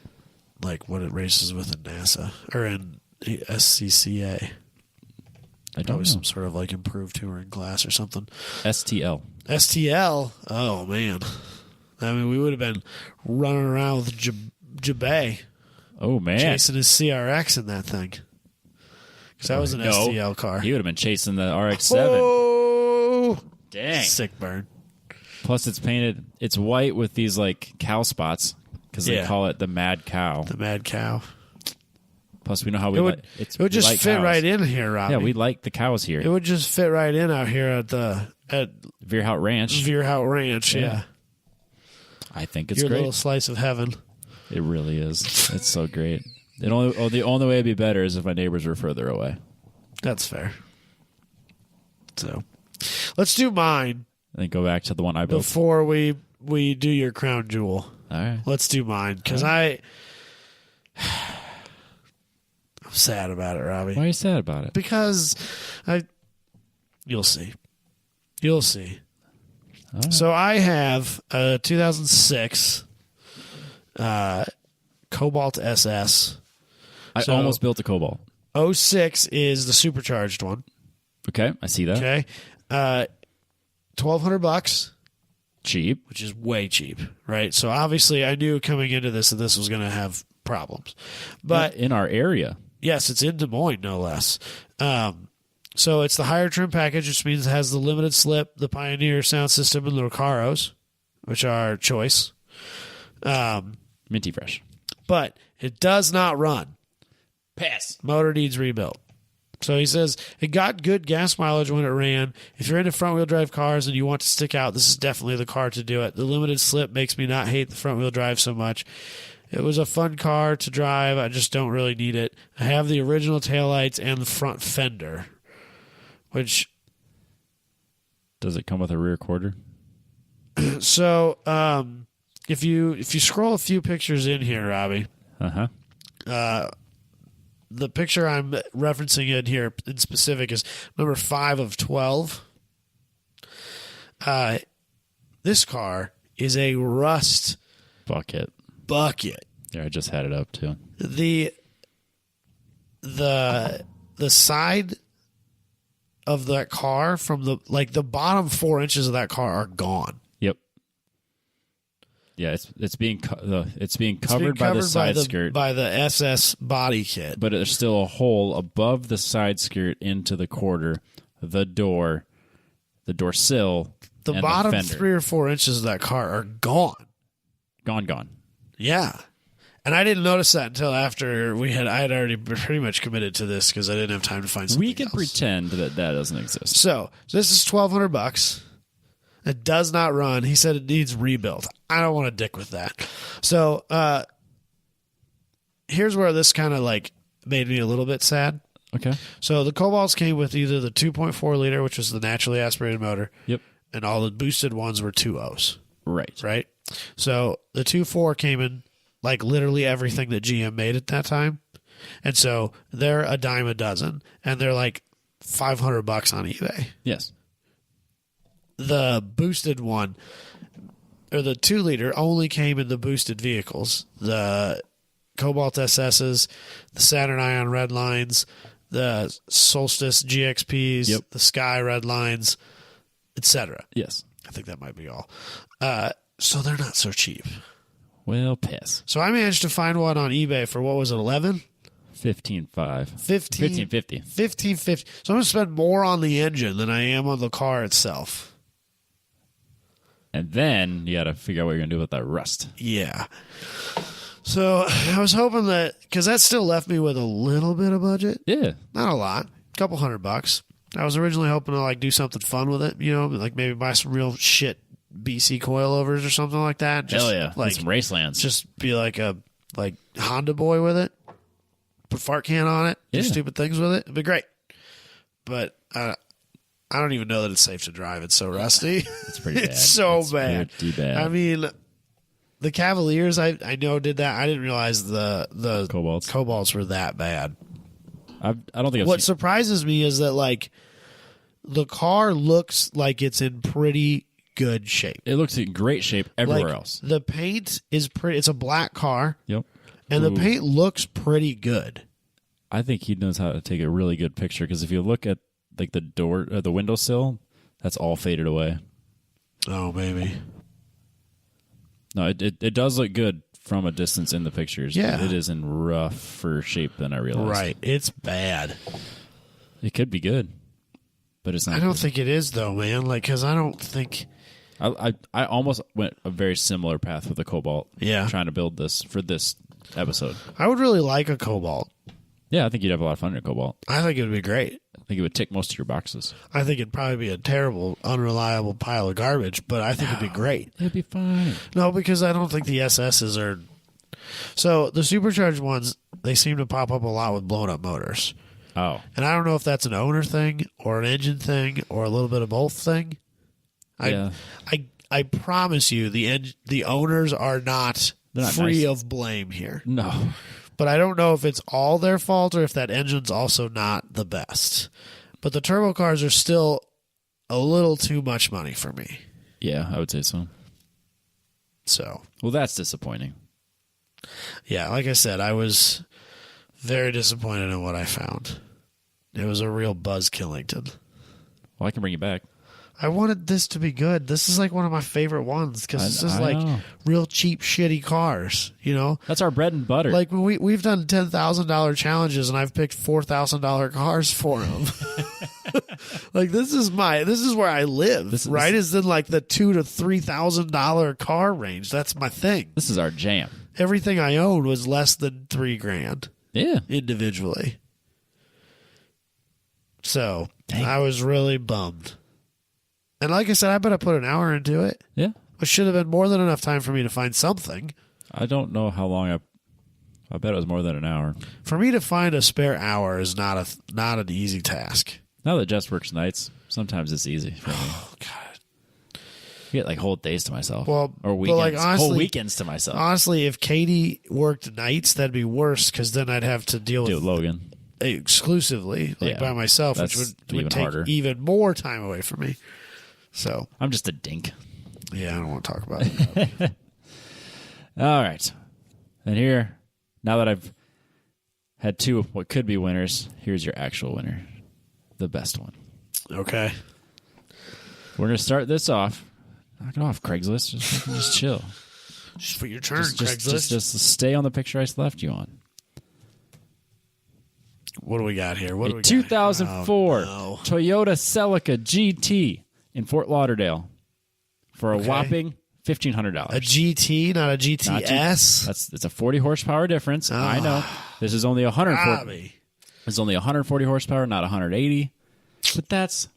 races with in NASA or in SCCA. I don't Probably know. some sort of like improved touring class or something. STL. STL. Oh man, I mean we would have been running around with Jabay Oh man, chasing his CRX in that thing because that was an No. STL car. he would have been chasing the RX-7. Oh, Dang. sick burn. Plus, it's painted. It's white with these like cow spots because they Yeah. call it the Mad Cow. The Mad Cow. Plus, we know how we It would like. it would just fit right in here, Robbie. Yeah, we like the cows It here. would just fit right in out here at Veerhout Ranch. Veerhout Ranch. Yeah, I think it's your great. little slice of heaven. It really is. It's so great. The only way it'd be better is if my neighbors were further away. That's fair. So, let's do mine And then go back to the one I built. before we do your crown jewel. All right. Let's do mine because I'm sad about it, Robbie. Why are you sad about it? Because you'll see. All right. So I have a 2006 Cobalt SS. I so- almost built a Cobalt. 06 is the supercharged one. Okay, I see that. Okay, $1,200, Cheap. which is way cheap, right? So obviously, I knew coming into this that this was going to have problems, but in our area. yes, it's in Des Moines, no less. So it's the higher trim package, which means it has the limited slip, the Pioneer sound system, and the Recaros, which are choice. Minty fresh. But it does not run. Pass. Motor needs rebuilt. So he says it got good gas mileage when it ran. If you're into front wheel drive cars and you want to stick out, this is definitely the car to do it. The limited slip makes me not hate the front wheel drive so much. It was a fun car to drive. I just don't really need it. I have the original taillights and the front fender, which Does it come with a rear quarter? so if you scroll a few pictures in here, Robbie, Uh-huh. the picture I'm referencing in here in specific is number 5 of 12. This car is a rust Bucket. bucket. There, I just had it up too. The side of that car from the bottom 4 inches of that car are gone. Yep. Yeah, it's being covered by the side skirt, by the SS body kit. but there's still a hole above the side skirt into the quarter, the door sill, the and bottom the fender. 3 or 4 inches of that car are gone. Gone. Yeah. And I didn't notice that until after I had already pretty much committed to this because I didn't have time to find something We can else. pretend that doesn't exist. So this is $1,200. It does not run. He said it needs rebuilt. I don't want to dick with that. So here's where this kind of like made me a little bit sad. Okay. So the Cobalts came with either the 2.4 liter, which was the naturally aspirated motor. Yep. And all the boosted ones were 2.0s. Right. So the 2.4 came in like literally everything that GM made at that time. And so they're a dime a dozen, and they're like $500 on eBay. Yes. The boosted one, or the 2 liter, only came in the boosted vehicles. The Cobalt SSs, the Saturn Ion Red Lines, the Solstice GXPs, Yep. the Sky Red Lines, etc. Yes. I think that might be all. So they're not so cheap. Well, piss. So I managed to find one on eBay for, what was it, 11? 15.5. 1550. 15.50. 1550. So I'm going to spend more on the engine than I am on the car itself. And then you got to figure out what you're going to do with that rust. Yeah. So I was hoping that, because that still left me with a little bit of budget. Yeah. Not a lot. A couple $100. I was originally hoping to like do something fun with it, like maybe buy some real shit BC coilovers or something like that. Just, Hell yeah. Like some Racelands. just be like a Honda boy with it. Put fart can on it. Do Yeah. stupid things with it. It'd be great. But I don't even know that it's safe to drive. It's so rusty. It's pretty bad. It's so It's bad. pretty bad. I mean, the Cavaliers, I know did that. I didn't realize the Cobalts were that bad. I don't think I've What seen. surprises me is that like the car looks like it's in pretty good shape. It looks in great shape everywhere Like, else. The paint is pretty. It's a black car, Yep. and Ooh. the paint looks pretty good. I think he knows how to take a really good picture because if you look at like the door, the windowsill, that's all faded away. Oh, maybe. No, it does look good from a distance in the pictures. Yeah. It is in rougher shape than I realized. Right. It's bad. It could be good, but it's not. I don't good. think it is though, man. Like, because I don't think. I almost went a very similar path with the Cobalt. Yeah. Trying to build this for this episode. I would really like a Cobalt. Yeah, I think you'd have a lot of fun in a Cobalt. I think it would be great. I think it would tick most of your boxes. I think it'd probably be a terrible, unreliable pile of garbage, but I think it'd be great. It'd be fine. No, because I don't think the SSs are. So the supercharged ones, they seem to pop up a lot with blown up motors. Oh. And I don't know if that's an owner thing or an engine thing or a little bit of both thing. Yeah. I promise you the owners are not They're not free nice. of blame here. No. But I don't know if it's all their fault or if that engine's also not the best. But the turbo cars are still a little too much money for me. Yeah, I would say so. So, Well, that's disappointing. yeah, like I said, I was very disappointed in what I found. It was a real Buzz Killington. Well, I can bring you back. I wanted this to be good. This is like one of my favorite ones because this is I like know. real cheap, shitty cars, That's our bread and butter. Like when we've done $10,000 challenges and I've picked $4,000 cars for them. Like this is where I live. Right? Is in like the $2,000 to $3,000 car range. That's my thing. this is our jam. Everything I owned was less than $3,000 Yeah. individually. So Dang. I was really bummed. And like I said, I bet I put an hour into it. Yeah. Which should have been more than enough time for me to find something. I don't know how long I bet it was more than an hour. For me to find a spare hour is not an easy task. Now that Jess works nights, sometimes it's easy for me. Oh God! I get like whole days to myself. Well, or but, weekends. like, honestly- whole weekends to myself. Honestly, if Katie worked nights, that'd be worse because then I'd have to deal Dude, with Logan. exclusively, like Yeah, by myself, which that's would even take harder. even more time away from me. So, I'm just a dink. yeah, I don't want to talk about it. All right. And here, now that I've had two what could be winners, here's your actual winner. The best one. Okay. We're going to start this off. Knock it off, Craigslist. Just chill. Just for your turn, Craigslist. Just stay on the picture I left you on. What do we got here? What do we got? 2004 no. Toyota Celica GT in Fort Lauderdale for a whopping $1,500. A GT, not a GTS? It's a 40 horsepower difference. I know. This is only 140. It's only 140 horsepower, not 180. But that's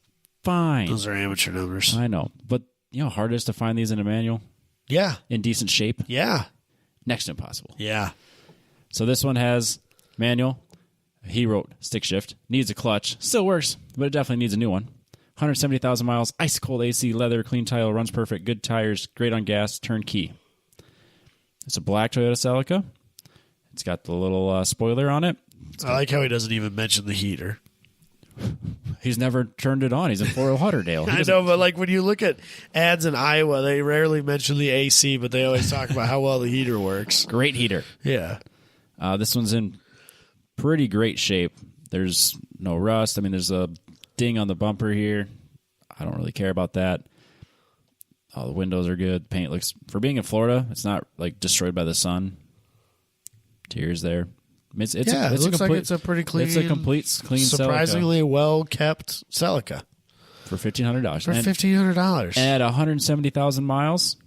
fine. Those are amateur numbers. I know. But you know how hard it is to find these in a manual? Yeah. In decent shape? Yeah. Next to impossible. Yeah. So this one has manual. He wrote stick shift. Needs a clutch. Still works, but it definitely needs a new one. 170,000 miles. Ice cold AC, leather, clean tile, runs perfect, good tires, great on gas, turnkey. It's a black Toyota Celica. It's got the little spoiler on it. I like how he doesn't even mention the heater. He's never turned it on. He's in Fort Lauderdale. I know, but like when you look at ads in Iowa, they rarely mention the AC, but they always talk about how well the heater works. Great heater. Yeah. This one's in pretty great shape. There's no rust. I mean, there's a ding on the bumper here. I don't really care about that. The windows are good. Paint looks, for being in Florida, it's not like destroyed by the sun. Tears there. It looks like it's a pretty clean. It's a complete clean, surprisingly well kept Celica for $1,500. For $1,500 at 170,000 miles.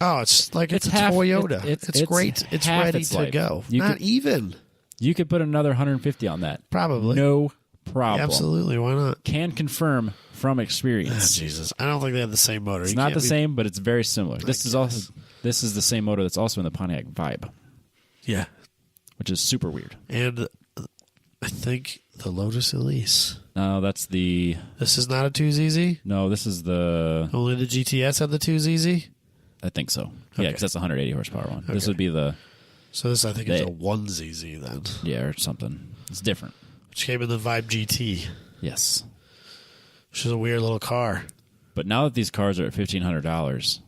Oh, it's like it's a Toyota. It's great. It's ready to go. Not even. You could put another 150 on that. Probably. No problem. Yeah, absolutely. Why not? Can confirm from experience. Jesus, I don't think they have the same motor. It's not the same, but it's very similar. This is the same motor that's also in the Pontiac Vibe. Yeah. Which is super weird. And I think the Lotus Elise. No, that's the... This is not a 2ZZ? No, this is the... Only the GTS had the 2ZZ? I think so. Yeah, because that's a 180 horsepower one. Okay. This would be the... So this, I think, is a 1ZZ then. Yeah, or something. It's different. Which came in the Vibe GT. Yes. Which is a weird little car. But now that these cars are at $1,500,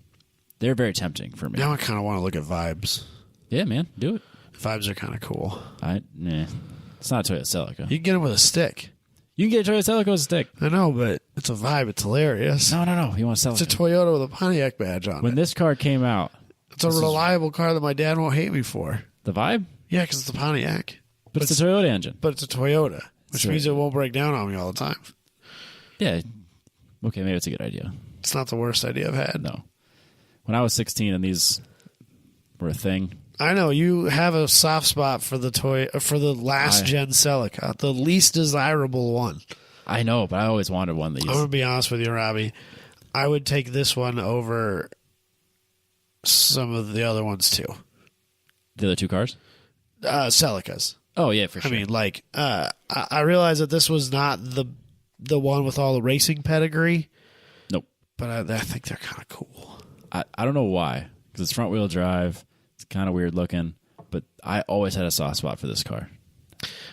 they're very tempting for me. Now I kind of want to look at Vibes. Yeah, man. Do it. Vibes are kind of cool. It's not a Toyota Celica. You can get them with a stick. You can get a Toyota Celica with a stick. I know, but it's a Vibe. It's hilarious. No. You want to sell it? It's a Toyota with a Pontiac badge on it. When this car came out... It's a reliable car that my dad won't hate me for. The Vibe? Yeah, because it's a Pontiac. But it's a Toyota engine. But it's a Toyota, which means it won't break down on me all the time. Yeah. Okay, maybe it's a good idea. It's not the worst idea I've had. No. When I was 16 and these were a thing... I know you have a soft spot for the last gen Celica, the least desirable one. I know, but I always wanted one of these. I'm gonna be honest with you, Robbie. I would take this one over some of the other ones too. The other two cars? Celicas. Oh yeah, for sure. I mean, like, I realize that this was not the one with all the racing pedigree. Nope. But I think they're kind of cool. I don't know why, because it's front wheel drive. It's kind of weird looking, but I always had a soft spot for this car.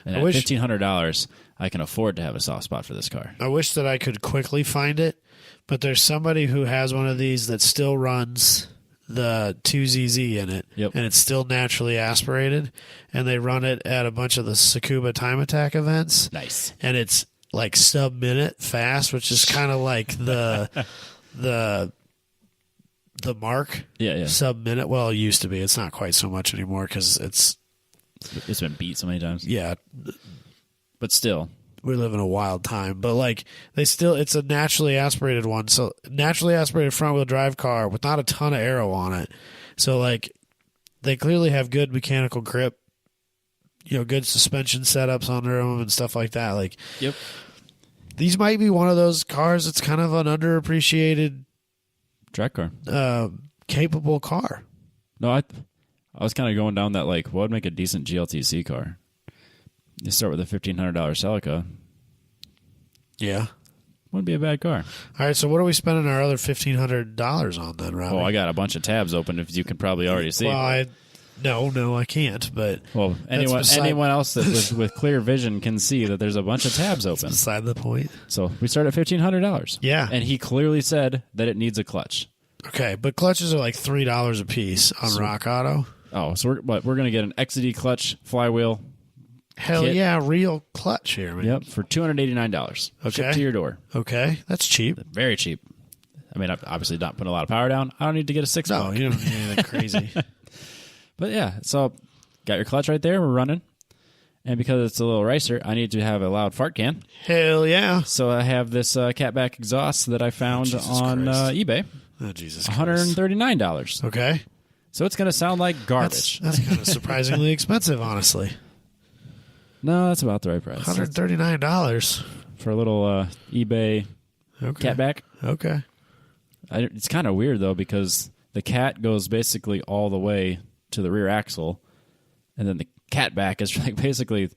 And at $1,500, I can afford to have a soft spot for this car. I wish that I could quickly find it, but there's somebody who has one of these that still runs the 2ZZ in it, yep. And it's still naturally aspirated, and they run it at a bunch of the Tsukuba Time Attack events. Nice. And it's like sub-minute fast, which is kind of like the mark. Yeah. Sub-minute. Well, it used to be. It's not quite so much anymore because it's been beat so many times. Yeah. But still. We live in a wild time. But, like, it's a naturally aspirated one. So, naturally aspirated front-wheel drive car with not a ton of aero on it. So, like, they clearly have good mechanical grip, good suspension setups under them and stuff like that. Like, yep. These might be one of those cars that's kind of an underappreciated track car, capable car. No, I was kind of going down that, like, what would make a decent GLTC car? You start with a $1,500 Celica. Yeah. Wouldn't be a bad car. All right, so what are we spending our other $1,500 on then, Robbie? Oh, I got a bunch of tabs open, if you can probably already see. Well, no, I can't. But anyone else that with clear vision can see that there's a bunch of tabs open. That's beside the point. So we start at $1,500. Yeah, and he clearly said that it needs a clutch. Okay, but clutches are like $3 a piece on Rock Auto. Oh, so we're going to get an XD clutch flywheel Hell kit. yeah, real clutch here, man. Yep, for $289. Okay. Shipped to your door. Okay, that's cheap. Very cheap. I mean, I'm obviously not putting a lot of power down. I don't need to get a 6 No, you don't need anything crazy. But yeah, so got your clutch right there. We're running. And because it's a little racer, I need to have a loud fart can. Hell yeah. So I have this catback exhaust that I found on eBay. Oh, Jesus Christ. $139. Okay. So it's going to sound like garbage. That's kind of surprisingly expensive, honestly. No, that's about the right price. $139. For a little eBay catback. Okay. It's kind of weird, though, because the cat goes basically all the way to the rear axle, and then the catback is like basically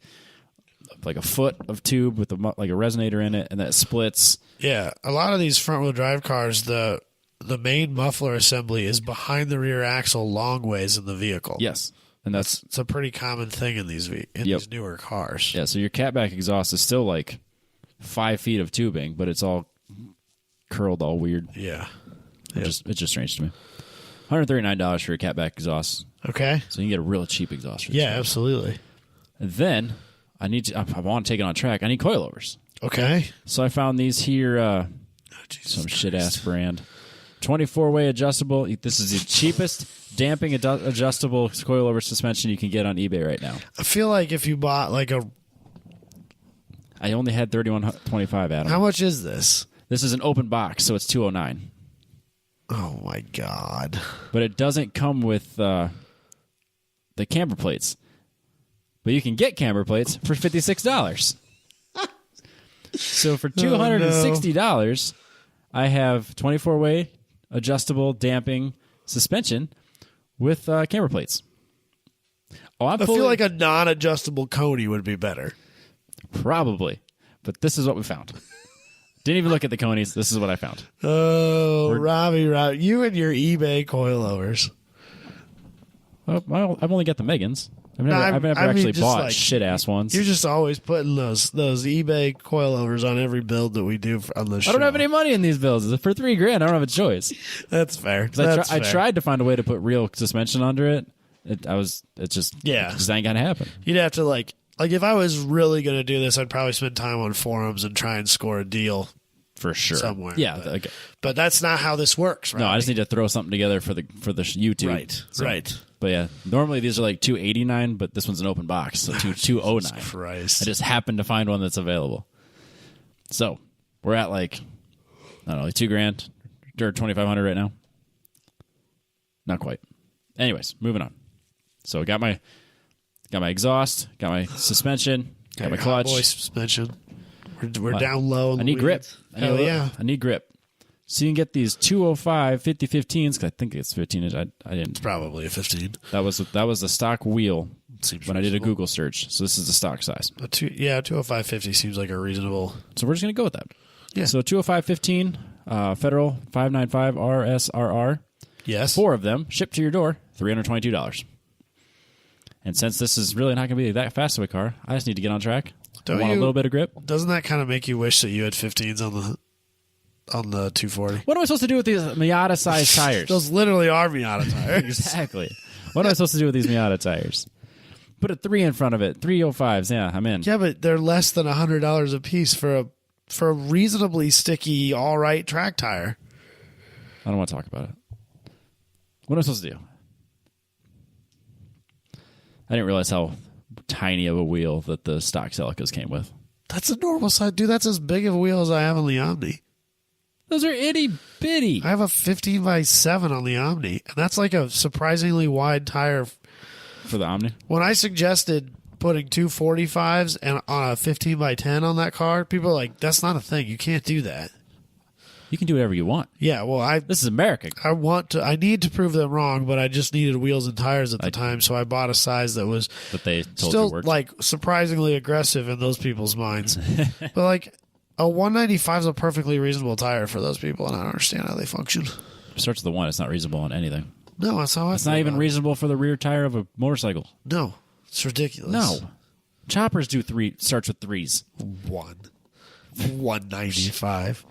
like a foot of tube with like a resonator in it, and that splits. Yeah, a lot of these front-wheel drive cars, the main muffler assembly is behind the rear axle long ways in the vehicle. Yes, and it's a pretty common thing in these these newer cars. Yeah, so your catback exhaust is still like 5 feet of tubing, but it's all curled all weird. Yeah. It's just strange to me. $139 for your catback exhaust. Okay. So you can get a real cheap exhaust. For this Yeah, car. Absolutely. And then I want to take it on track. I need coilovers. Okay. So I found these here, some shit-ass brand. 24-way adjustable. This is the cheapest damping adjustable coilover suspension you can get on eBay right now. I feel like if you bought like I only had 3125, Adam. How much is this? This is an open box, so it's $209. Oh, my God. But it doesn't come with the camber plates. But you can get camber plates for $56. So for $260, I have 24-way adjustable damping suspension with camber plates. I feel like a non-adjustable Coney would be better. Probably. But this is what we found. Didn't even look at the conies. This is what I found. Oh, Robbie, you and your eBay coilovers. Well, I've only got the Megans. I've never actually bought like, shit-ass ones. You're just always putting those eBay coilovers on every build that we do on the show. I don't have any money in these builds. For $3,000, I don't have a choice. That's fair. I tried to find a way to put real suspension under it. It just ain't gonna happen. You'd have to like if I was really gonna do this, I'd probably spend time on forums and try and score a deal for sure somewhere. Yeah, but that's not how this works. Right? No, I just need to throw something together for the YouTube. Right, right. But yeah, normally these are like $289, but this one's an open box, so $209. Christ. I just happened to find one that's available. So we're at like I don't know, like $2,000 or $2,500 right now. Not quite. Anyways, moving on. So got my exhaust, got my suspension, got my clutch. Boy suspension. We're down low. I need grip. Hell yeah. I need grip. So you can get these 205 50-15s, because I think it's 15 inch. I didn't. It's probably a 15. That was the stock wheel Seems when I did a Google search. So this is the stock size. 205 50 seems like a reasonable. So we're just going to go with that. Yeah. So 205 15, Federal 595 RSRR. Yes. 4 of them shipped to your door, $322. And since this is really not going to be that fast of a car, I just need to get on track. I want a little bit of grip. Doesn't that kind of make you wish that you had 15s on the 240? What am I supposed to do with these Miata-sized tires? Those literally are Miata tires. Exactly. What am I supposed to do with these Miata tires? Put a 3 in front of it. 305s. Yeah, I'm in. Yeah, but they're less than $100 a piece for a reasonably sticky, all right track tire. I don't want to talk about it. What am I supposed to do? I didn't realize how tiny of a wheel that the stock Celicas came with. That's a normal size. Dude, that's as big of a wheel as I have on the Omni. Those are itty bitty. I have a 15x7 on the Omni, and that's like a surprisingly wide tire. For the Omni? When I suggested putting 245s and on a 15x10 on that car, people are like, that's not a thing. You can't do that. You can do whatever you want. Yeah, well, this is America. I need to prove them wrong, but I just needed wheels and tires at the time, so I bought a size that was they told still you worked. like surprisingly aggressive in those people's minds. But like a 195 is a perfectly reasonable tire for those people, and I don't understand how they function. It starts with a 1. It's not reasonable on anything. No, that's how I. It's not even reasonable for the rear tire of a motorcycle. No, it's ridiculous. No, choppers do 3. Starts with 3s. 195.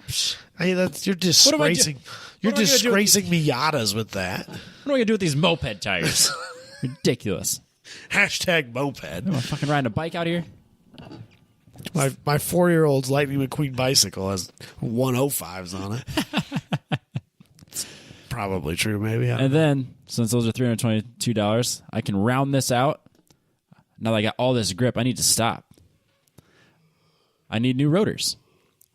You're disgracing. You're disgracing Miatas with that. What am I gonna do with these moped tires? Ridiculous. Hashtag moped. I'm fucking riding a bike out here. My 4-year-old's Lightning McQueen bicycle has 105s on it. It's probably true, maybe. And then, since those are $322, I can round this out. Now that I got all this grip, I need to stop. I need new rotors.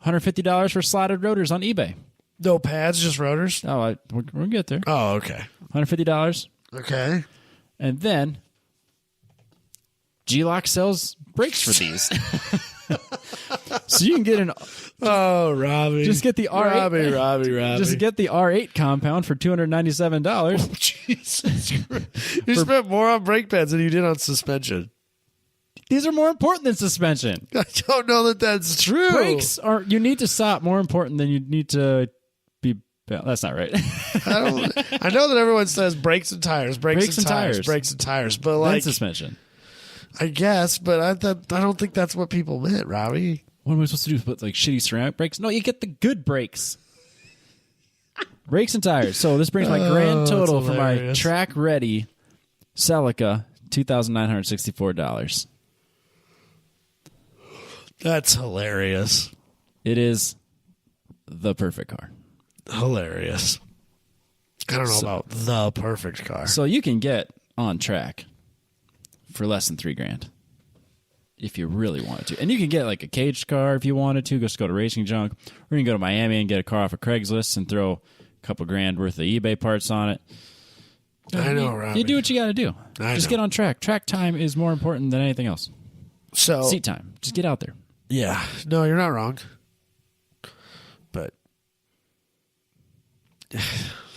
$150 for slotted rotors on eBay. No pads, just rotors? Oh, we're going to get there. Oh, okay. $150. Okay. And then, G-Lock sells brakes for these. So you can get an... Oh, Robbie. Just get the R8. Robbie. Just get the R8 compound for $297. Oh, Jesus Christ. You spent more on brake pads than you did on suspension. These are more important than suspension. I don't know that that's true. Brakes are... You need to stop more important than you need to be... Well, that's not right. I know that everyone says brakes and tires, brakes and tires, but like... Then suspension. I guess, but I don't think that's what people meant, Robbie. What am I supposed to do? Put like shitty ceramic brakes? No, you get the good brakes. Brakes and tires. So this brings my grand total for my track ready Celica, $2,964. That's hilarious. It is the perfect car. Hilarious. I don't know about the perfect car. So you can get on track for less than $3,000 if you really wanted to. And you can get like a caged car if you wanted to. Just go to Racing Junk. Or you can go to Miami and get a car off of Craigslist and throw a couple grand worth of eBay parts on it. I know, Robbie. You do what you got to do. Just get on track. Track time is more important than anything else. So seat time. Just get out there. Yeah. No, you're not wrong. But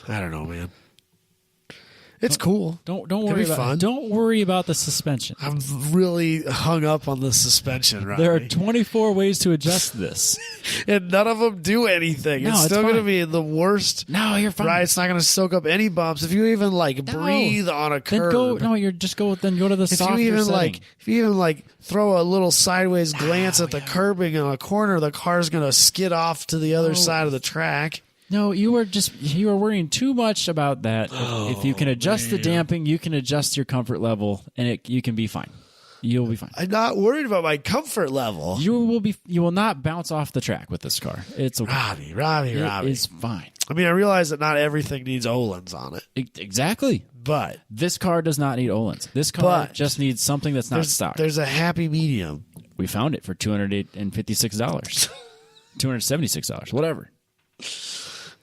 I don't know, man. It's cool. Don't worry about fun. Don't worry about the suspension. I'm really hung up on the suspension, right? There are 24 ways to adjust this. And none of them do anything. It's still going to be the worst. No, you're fine. Right? It's not going to soak up any bumps. If you even breathe on a curb. Then go to the softer setting. If you even throw a little sideways glance at the curbing in a corner, the car's going to skid off to the other side of the track. No, you were worrying too much about that. If you can adjust the damping, you can adjust your comfort level, and you can be fine. You'll be fine. I'm not worried about my comfort level. You will not bounce off the track with this car. It's okay. Robbie. It is fine. I mean, I realize that not everything needs Öhlins on it. Exactly. But this car does not need Öhlins. This car just needs something that's not stock. There's a happy medium. We found it for $256. $276, whatever.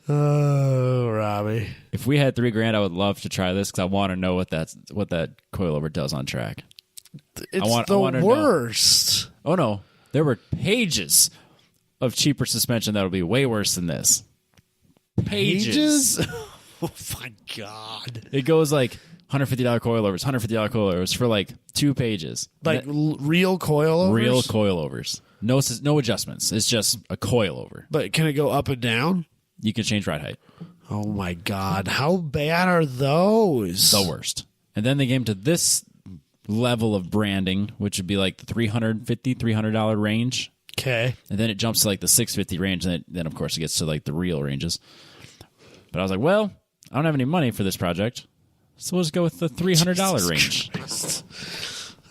Oh, Robbie! If we had $3,000, I would love to try this because I want to know what that coilover does on track. It's the worst. Oh no, there were pages of cheaper suspension that would be way worse than this. Pages? Oh my god! It goes like $150 coilovers for 2 pages. Real coilovers. Real coilovers. No adjustments. It's just a coilover. But can it go up and down? You can change ride height. Oh, my God. How bad are those? The worst. And then they came to this level of branding, which would be like the $300 range. Okay. And then it jumps to the $650 range. And then, of course, it gets to the real ranges. But I was like, well, I don't have any money for this project. So we'll just go with the $300 range.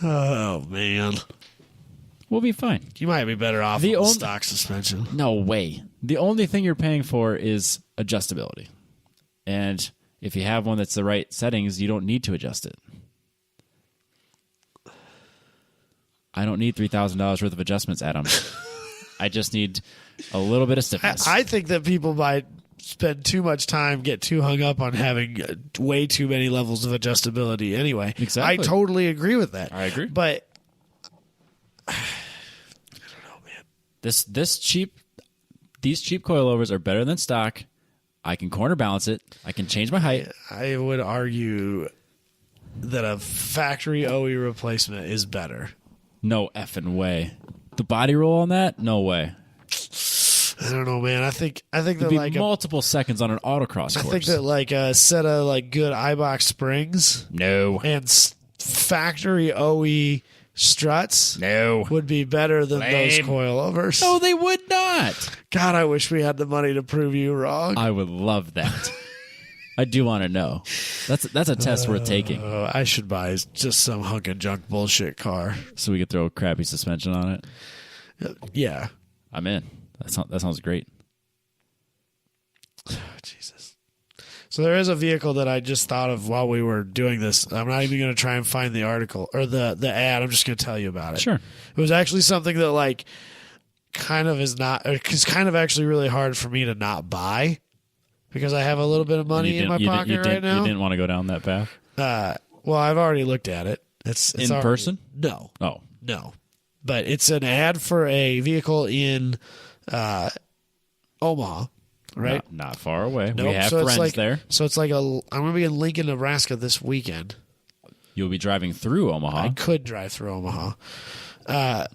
Oh, man. We'll be fine. You might be better off with stock suspension. No way. The only thing you're paying for is adjustability. And if you have one that's the right settings, you don't need to adjust it. I don't need $3,000 worth of adjustments, Adam. I just need a little bit of stiffness. I think that people might spend too much time, get too hung up on having way too many levels of adjustability anyway. Exactly. I totally agree with that. I agree. But I don't know, man. These cheap coilovers are better than stock. I can corner balance it. I can change my height. I would argue that a factory OE replacement is better. No effing way. The body roll on that? No way. I don't know, man. I think It'd that be multiple seconds on an autocross course. I think that a set of good iBox springs, no, and factory OE struts, no, would be better than those coilovers. No, they would not. God, I wish we had the money to prove you wrong. I would love that. I do want to know. That's a test worth taking. I should buy just some hunk of junk bullshit car. So we could throw a crappy suspension on it. Yeah. I'm in. That sounds great. Jesus. So there is a vehicle that I just thought of while we were doing this. I'm not even going to try and find the article or the ad. I'm just going to tell you about it. Sure. It was actually something that like kind of is not, it's kind of actually really hard for me to not buy because I have a little bit of money in my pocket right now. You didn't want to go down that path? Well, I've already looked at it. It's in already, person? No. Oh. No. But it's an ad for a vehicle in Omaha. Right, not far away. Nope. We have so friends there. So it's like I'm going to be in Lincoln, Nebraska this weekend. You'll be driving through Omaha. I could drive through Omaha.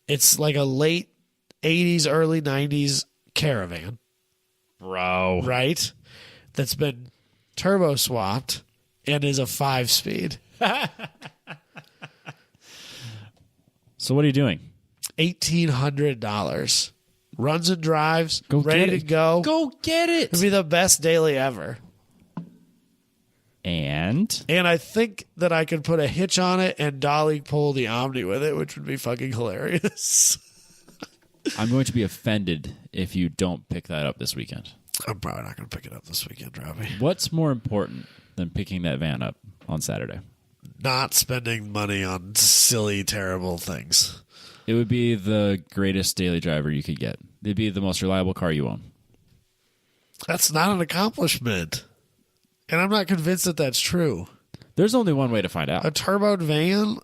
It's like a late 80s, early 90s caravan. Bro. Right? That's been turbo swapped and is a 5-speed. So what are you doing? $1,800. Runs and drives, go ready to go. Go get it. It'll be the best daily ever. And I think that I could put a hitch on it and dolly pull the Omni with it, which would be fucking hilarious. I'm going to be offended if you don't pick that up this weekend. I'm probably not going to pick it up this weekend, Robbie. What's more important than picking that van up on Saturday? Not spending money on silly, terrible things. It would be the greatest daily driver you could get. It'd be the most reliable car you own. That's not an accomplishment. And I'm not convinced that that's true. There's only one way to find out. A turboed van,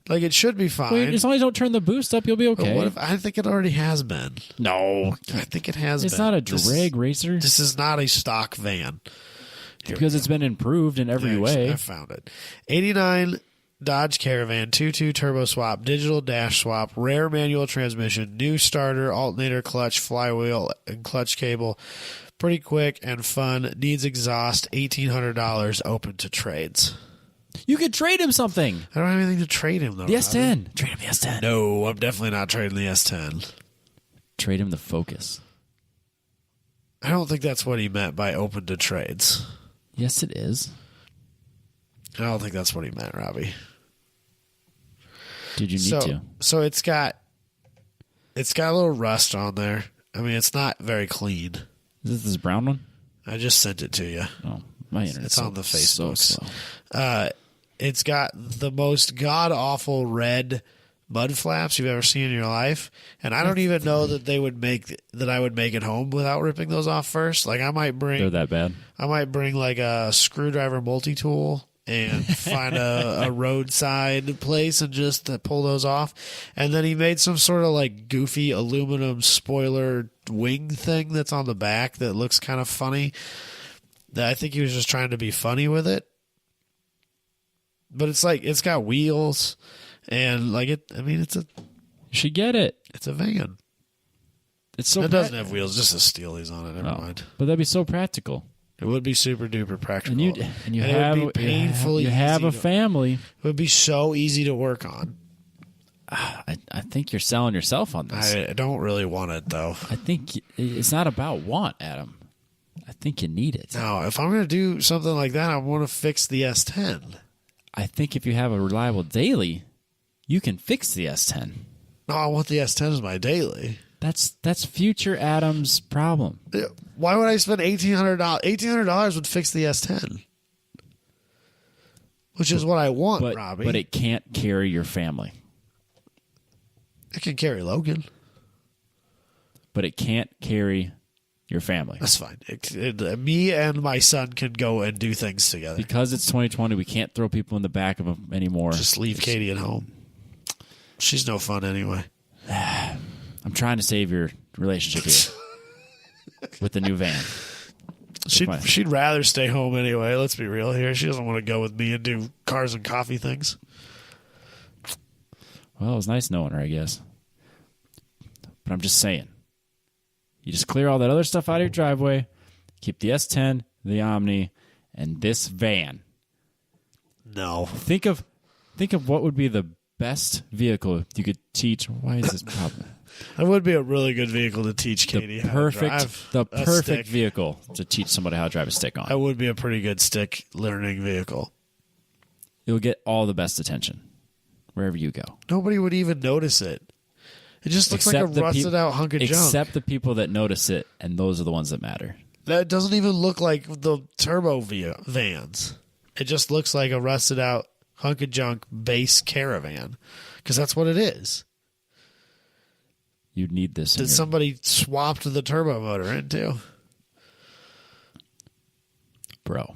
like it should be fine. Wait, as long as you don't turn the boost up, you'll be okay. But what if I think it already has been? No. I think it has been. It's not a drag racer. This is not a stock van. Because it's been improved in every way. I found it. 89 Dodge Caravan, 2.2 turbo swap, digital dash swap, rare manual transmission, new starter, alternator, clutch, flywheel, and clutch cable. Pretty quick and fun. Needs exhaust. $1,800. Open to trades. You could trade him something. I don't have anything to trade him, though. The S10. Trade him the S10. No, I'm definitely not trading the S10. Trade him the Focus. I don't think that's what he meant by open to trades. Yes, it is. I don't think that's what he meant, Robbie. Did you need to? So it's got a little rust on there. I mean, it's not very clean. Is this brown one? I just sent it to you. Oh, my internet. It's on the Facebook. So slow. It's got the most god awful red mud flaps you've ever seen in your life, and I don't even know that I would make it home without ripping those off first. Like I might bring. They're that bad. I might bring like a screwdriver multi-tool and find a roadside place and just pull those off. And then he made some sort of like goofy aluminum spoiler wing thing that's on the back that looks kind of funny. I think he was just trying to be funny with it. But it's like, it's got wheels and like it, I mean, You should get it. it's a van. It's so It doesn't have wheels, just a Steely's on it. Never mind. But that'd be so practical. It would be super duper practical. And you have it would be painfully you have easy a family. It would be so easy to work on. I think you're selling yourself on this. I don't really want it though. I think it's not about want, Adam. I think you need it. No, if I'm going to do something like that, I want to fix the S10. I think if you have a reliable daily, you can fix the S10. No, I want the S10 as my daily. That's future Adam's problem. Why would I spend $1,800? $1,800 would fix the S10, which is what I want, Robbie. But it can't carry your family. It can carry Logan. But it can't carry your family. That's fine. Me and my son can go and do things together. Because it's 2020, we can't throw people in the back of them anymore. Just leave Katie at home. She's no fun anyway. I'm trying to save your relationship here with the new van. She'd rather stay home anyway. Let's be real here. She doesn't want to go with me and do cars and coffee things. Well, it was nice knowing her, I guess. But I'm just saying. You just clear all that other stuff out of your driveway, keep the S10, the Omni, and this van. No. Think of what would be the best vehicle you could teach. Why is this problem? That would be a really good vehicle to teach Katie how to drive. The perfect vehicle to teach somebody how to drive a stick on. That would be a pretty good stick learning vehicle. You'll get all the best attention wherever you go. Nobody would even notice it. It just looks like a rusted out hunk of junk. Except the people that notice it, and those are the ones that matter. That doesn't even look like the turbo vans. It just looks like a rusted out hunk of junk base caravan, because that's what it is. You need this. Did somebody swap the turbo motor into? Bro.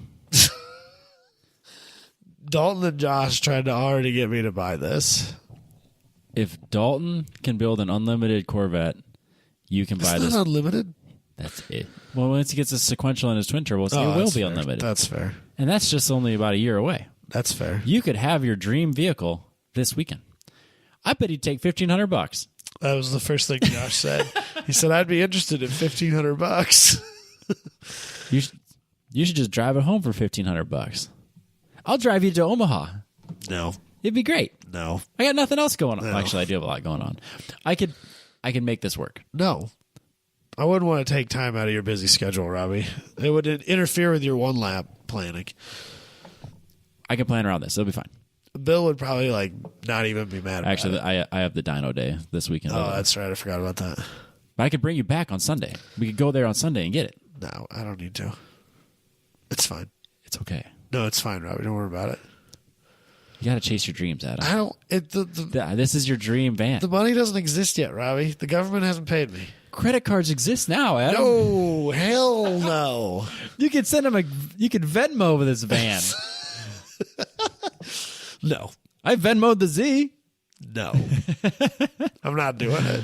Dalton and Josh tried to already get me to buy this. If Dalton can build an unlimited Corvette, you can buy this. It's not unlimited. That's it. Well, once he gets a sequential in his twin turbo, it will be unlimited. That's fair. And that's just only about a year away. That's fair. You could have your dream vehicle this weekend. I bet he'd take $1,500. That was the first thing Josh said. He said, "I'd be interested in $1,500." You should just drive it home for $1,500. I'll drive you to Omaha. No. It'd be great. No. I got nothing else going on. No. Actually, I do have a lot going on. I could make this work. No. I wouldn't want to take time out of your busy schedule, Robbie. It would interfere with your one lap planning. I can plan around this. It'll be fine. Bill would probably not even be mad about Actually, it. I have the dyno day this weekend. Oh, that's right. I forgot about that. But I could bring you back on Sunday. We could go there on Sunday and get it. No, I don't need to. It's fine. It's okay. No, it's fine, Robbie. Don't worry about it. You got to chase your dreams, Adam. I don't. This is your dream van. The money doesn't exist yet, Robbie. The government hasn't paid me. Credit cards exist now, Adam. No, hell no. You could send him you could Venmo with this van. No. I Venmo'd the Z. No. I'm not doing it.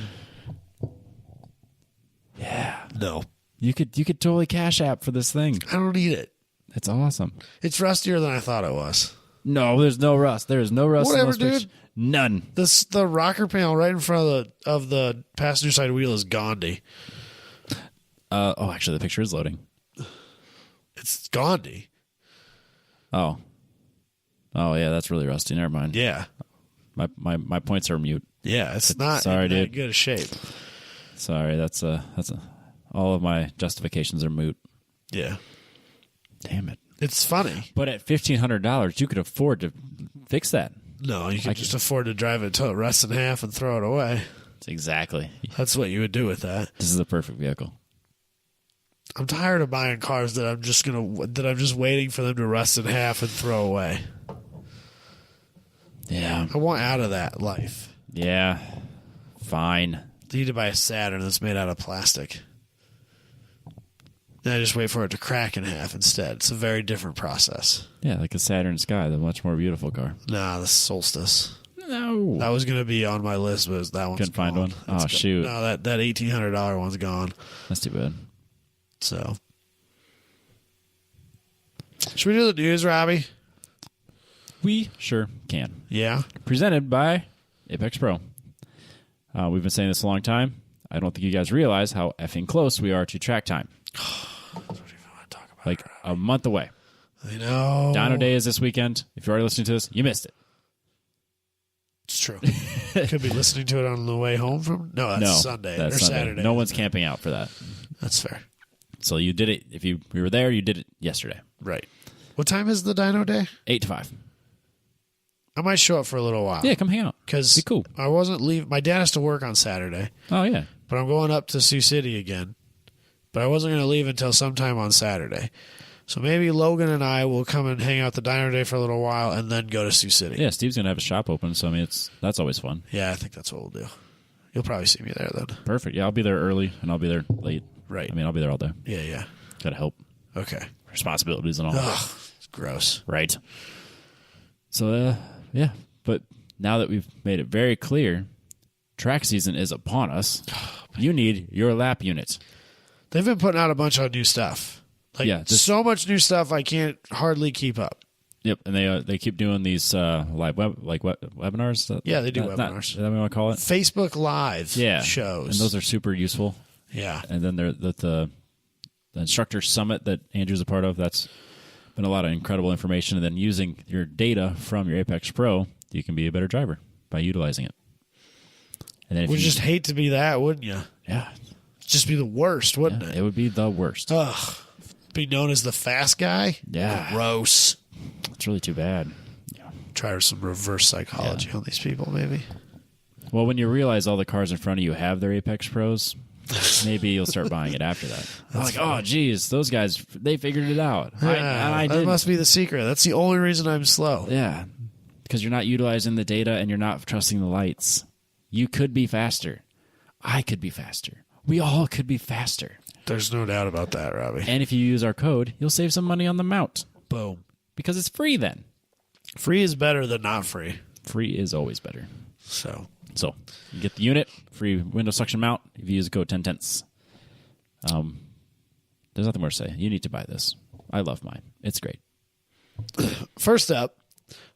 Yeah. No. You could totally Cash App for this thing. I don't need it. That's awesome. It's rustier than I thought it was. No, there's no rust. There is no rust. Whatever, in those dude. None. The rocker panel right in front of the passenger side wheel is Gandhi. Actually, the picture is loading. It's Gandhi. Oh, yeah, that's really rusty. Never mind. Yeah. My points are mute. Yeah, it's not Sorry, in that dude. good a shape. Sorry, that's all of my justifications are moot. Yeah. Damn it. It's funny. But at $1,500, you could afford to fix that. No, you can just afford to drive it until it rusts in half and throw it away. Exactly. That's what you would do with that. This is the perfect vehicle. I'm tired of buying cars that I'm just waiting for them to rust in half and throw away. Yeah. I want out of that life. Yeah. Fine. You need to buy a Saturn that's made out of plastic. Then I just wait for it to crack in half instead. It's a very different process. Yeah, like a Saturn Sky, the much more beautiful car. Nah, the Solstice. No. That was going to be on my list, but that one's Couldn't find gone. one? Oh, shoot. No, that $1,800 one's gone. That's too bad. So, should we do the news, Robbie? We sure can. Yeah. Presented by Apex Pro. We've been saying this a long time. I don't think you guys realize how effing close we are to track time. I don't even want to talk about Like it. a month away. I know. Dyno Day is this weekend. If you're already listening to this, you missed it. It's true. Could be listening to it on the way home from. No, that's Sunday that's or Sunday. Saturday. No one's camping out for that. That's fair. So you did it. If you were there, you did it yesterday. Right. What time is the Dyno Day? 8 to 5. I might show up for a little while. Yeah, come hang out. Because be cool. I wasn't leaving. My dad has to work on Saturday, Oh yeah. but I'm going up to Sioux City again. But I wasn't going to leave until sometime on Saturday. So maybe Logan and I will come and hang out the Dyno Day for a little while and then go to Sioux City. Yeah, Steve's gonna have a shop open, so I mean that's always fun. Yeah, I think that's what we'll do. You'll probably see me there then. Perfect. Yeah, I'll be there early and I'll be there late. Right. I mean, I'll be there all day. Yeah, yeah. Gotta help. Okay. Responsibilities and all. Ugh, it's gross. Right. So yeah, but now that we've made it very clear, track season is upon us. You need your lap unit. They've been putting out a bunch of new stuff. So much new stuff I can't hardly keep up. Yep, and they keep doing these live webinars. Yeah, they do webinars. Is that what we want to call it? Facebook Live shows. And those are super useful. Yeah. And then the instructor summit that Andrew's a part of, that's been a lot of incredible information. And then using your data from your Apex Pro, you can be a better driver by utilizing it. And then if Would just hate to be that, wouldn't you? yeah, Just be the worst, wouldn't it? it would be the worst. Ugh. Be known as the fast guy? Yeah. Gross. It's really too bad. Try some reverse psychology on these people, maybe. Well, when you realize all the cars in front of you have their Apex Pros, maybe you'll start buying it after that. Like, oh, geez, those guys, they figured it out. I that didn't. must be the secret. That's the only reason I'm slow. Yeah, because you're not utilizing the data and you're not trusting the lights. You could be faster. I could be faster. We all could be faster. There's no doubt about that, Robbie. And if you use our code, you'll save some money on the mount. Boom. Because it's free then. Free is better than not free. Free is always better. So You get the unit, free window suction mount if you use the code 10tenths. There's nothing more to say. You need to buy this. I love mine. It's great. First up,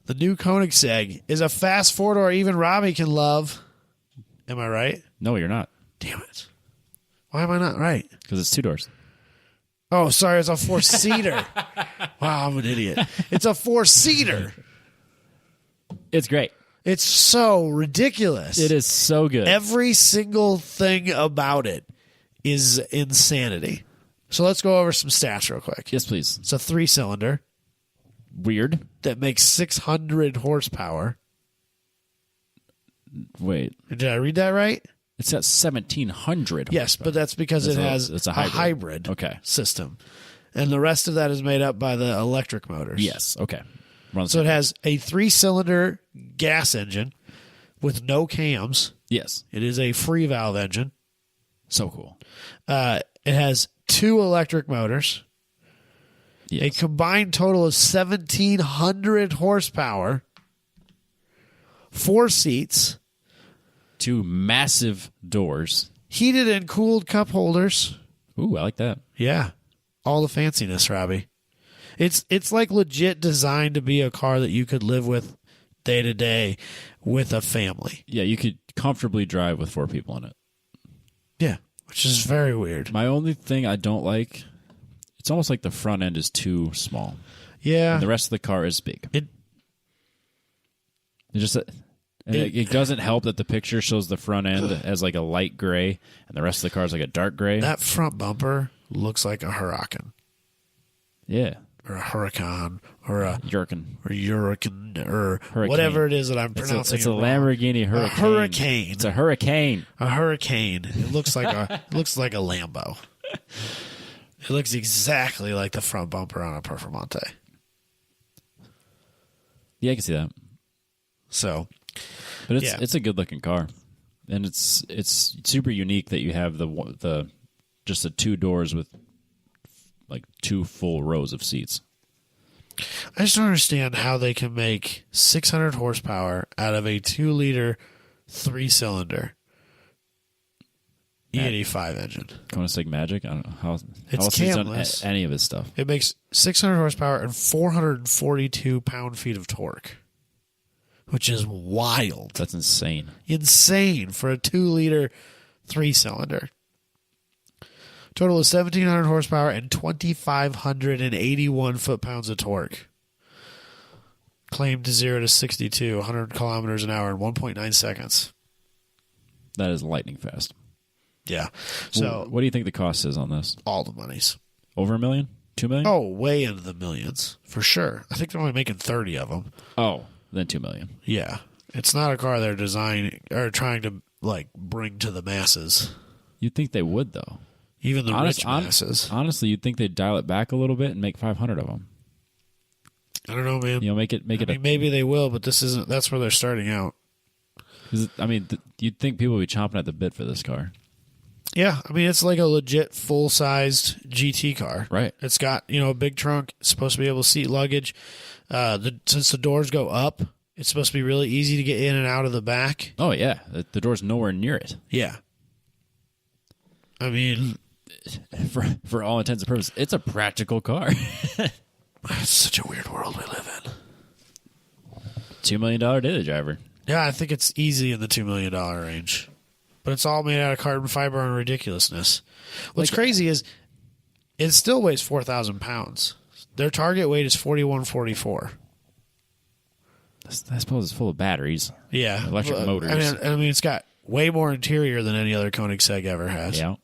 the new Koenigsegg is a fast four-door even Robbie can love. Am I right? No, you're not. Damn it. Why am I not right? Because it's 2 doors. Oh, sorry, it's a 4-seater. Wow, I'm an idiot. It's a 4-seater. It's great. It's so ridiculous. It is so good. Every single thing about it is insanity. So let's go over some stats real quick. Yes, please. It's a 3-cylinder Weird. that makes 600 horsepower. Wait. Did I read that right? It's at 1,700. Yes, but that's because it has it's a a hybrid. Okay. system. And the rest of that is made up by the electric motors. Yes. Okay. So it has a 3-cylinder gas engine with no cams. Yes. It is a free valve engine. So cool. It has 2 electric motors. Yes. A combined total of 1,700 horsepower. 4 seats. 2 massive doors. Heated and cooled cup holders. Ooh, I like that. Yeah. All the fanciness, Robbie. It's like legit designed to be a car that you could live with day to day with a family. Yeah, you could comfortably drive with 4 people in it. Yeah, which is very weird. My only thing I don't like, it's almost like the front end is too small. Yeah. And the rest of the car is big. It doesn't help that the picture shows the front end as like a light gray and the rest of the car is like a dark gray. That front bumper looks like a Huracan. Yeah. Or a Huracan or a Hurricane. or whatever it is that I'm pronouncing. It's a Lamborghini Hurricane. A Hurricane. It's a Hurricane. A Hurricane. It looks like a Lambo. It looks exactly like the front bumper on a Performante. Yeah, I can see that. So, but it's a good looking car, and it's super unique that you have the just the 2 doors with like 2 full rows of seats. I just don't understand how they can make 600 horsepower out of a 2-liter 3-cylinder E85 engine. Koenigsegg Magic. I don't know how It's else he's done camless. any of his stuff. It makes 600 horsepower and 442 pound-feet of torque, which is wild. That's insane. Insane for a 2-liter 3-cylinder. Total is 1,700 horsepower and 2,581 foot-pounds of torque. Claimed to 0 to 62, 100 kilometers an hour in 1.9 seconds. That is lightning fast. Yeah. So, what do you think the cost is on this? all the monies. Over $1 million? $2 million? Oh, way into the millions, for sure. I think they're only making 30 of them. Oh, then $2 million. Yeah. It's not a car they're designing or trying to bring to the masses. You'd think they would, though. Even the rich masses. Honestly, you'd think they'd dial it back a little bit and make 500 of them. I don't know, man. Make it. Maybe they will, but this isn't. That's where they're starting out. You'd think people would be chomping at the bit for this car. Yeah, it's like a legit full-sized GT car. Right. It's got a big trunk. It's supposed to be able to seat luggage. Since the doors go up, it's supposed to be really easy to get in and out of the back. Oh yeah, the door's nowhere near it. Yeah. For all intents and purposes, it's a practical car. It's such a weird world we live in. $2 million daily driver. Yeah, I think it's easy in the $2 million range. But it's all made out of carbon fiber and ridiculousness. What's crazy is it still weighs 4,000 pounds. Their target weight is 4144. I suppose it's full of batteries. Yeah. Electric motors. It's got way more interior than any other Koenigsegg ever has. Yeah.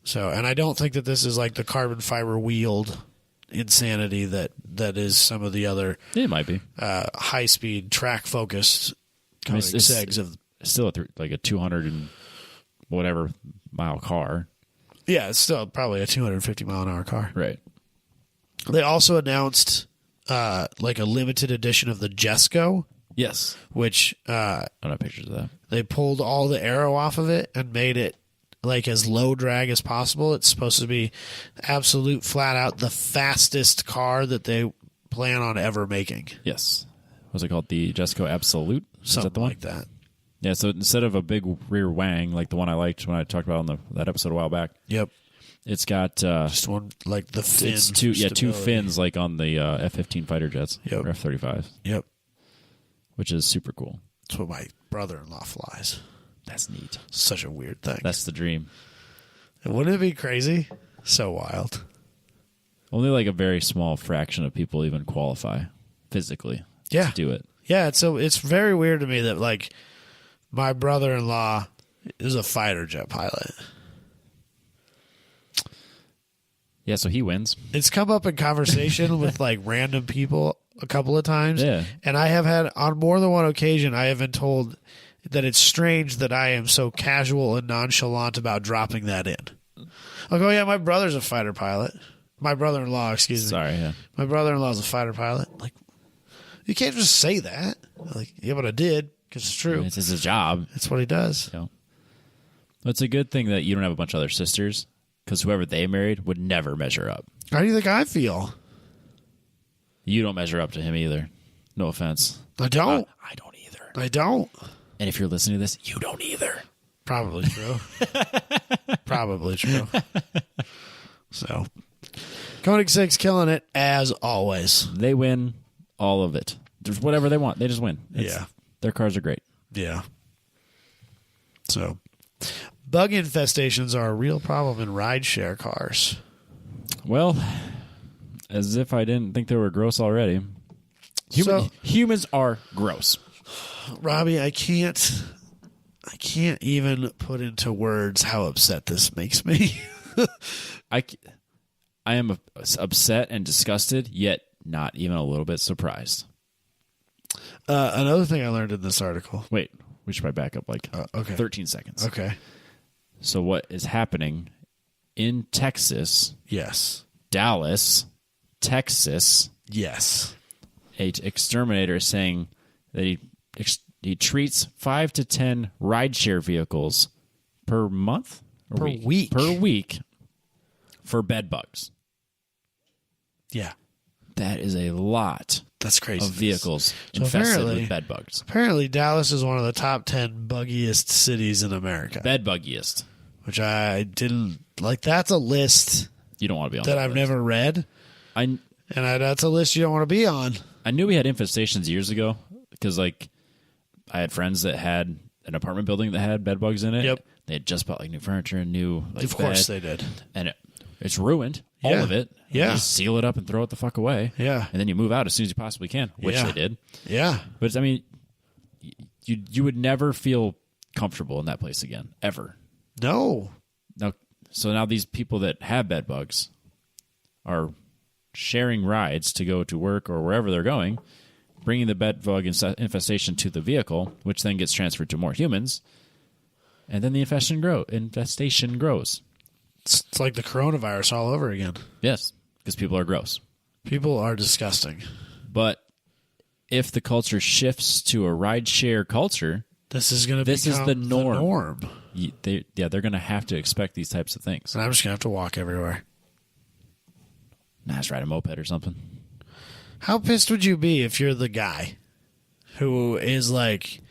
So, and I don't think that this is like the carbon fiber wheeled insanity that is some of the other. It might be high speed track focused Koenigsegg's of. Still like a 200 and whatever mile car. Yeah, it's still probably a 250 mile an hour car. Right. They also announced like a limited edition of the Jesco. Yes. Which I don't have pictures of that. They pulled all the aero off of it and made it like as low drag as possible. It's supposed to be absolute flat out the fastest car that they plan on ever making. Yes. What's it called? The Jesco Absolute? Something that the one? like that. Yeah, so instead of a big rear wang like the one I liked when I talked about on that episode a while back. Yep. It's got just one like the fin. It's two fins like on the F-15 fighter jets or F-35. Yep. Which is super cool. That's what my brother-in-law flies. That's neat. Such a weird thing. That's the dream. And wouldn't it be crazy? So wild. Only like a very small fraction of people even qualify physically to do it. Yeah, it's very weird to me that like my brother-in-law is a fighter jet pilot. Yeah, so he wins. It's come up in conversation with like random people a couple of times. Yeah. And I have had, on more than one occasion, I have been told that it's strange that I am so casual and nonchalant about dropping that in. I'll go, yeah, my brother's a fighter pilot. My brother-in-law, excuse me. Sorry, yeah. My brother-in-law's a fighter pilot. Like, you can't just say that. Like, yeah, but I did, because it's true. It's his job. It's what he does. You know? It's a good thing that you don't have a bunch of other sisters, because whoever they married would never measure up. How do you think I feel? You don't measure up to him either. No offense. I don't. I don't either. I don't. And if you're listening to this, you don't either. Probably true. Probably true. So, Koenigsegg's killing it, as always. They win all of it. There's whatever they want. They just win. Their cars are great. Yeah. So, bug infestations are a real problem in rideshare cars. Well, as if I didn't think they were gross already. Humans are gross. Robbie, I can't even put into words how upset this makes me. I am upset and disgusted, yet not even a little bit surprised. Another thing I learned in this article. Wait, we should probably back up like 13 seconds. Okay. So what is happening in Texas? Yes. Dallas, Texas. Yes. A exterminator is saying that he treats 5 to 10 rideshare vehicles per month or per week for bed bugs. Yeah. That is a lot. That's crazy. Of vehicles infested with bed bugs. Apparently, Dallas is one of the top 10 buggiest cities in America. Bed buggiest. Which I didn't like. That's a list you don't want to be on that I've never read. That's a list you don't want to be on. I knew we had infestations years ago because, like, I had friends that had an apartment building that had bed bugs in it. Yep. They had just bought like new furniture and new of course they did. And it's ruined. All of it. Yeah. You just seal it up and throw it the fuck away. Yeah. And then you move out as soon as you possibly can, which they did. Yeah. But I mean, you would never feel comfortable in that place again, ever. No. So now these people that have bed bugs are sharing rides to go to work or wherever they're going, bringing the bed bug infestation to the vehicle, which then gets transferred to more humans, and then the infestation grows. It's like the coronavirus all over again. Yes, because people are gross. People are disgusting. But if the culture shifts to a rideshare culture, this is going to become the norm. They're going to have to expect these types of things. And I'm just going to have to walk everywhere. Nah, just ride a moped or something. How pissed would you be if you're the guy who is like,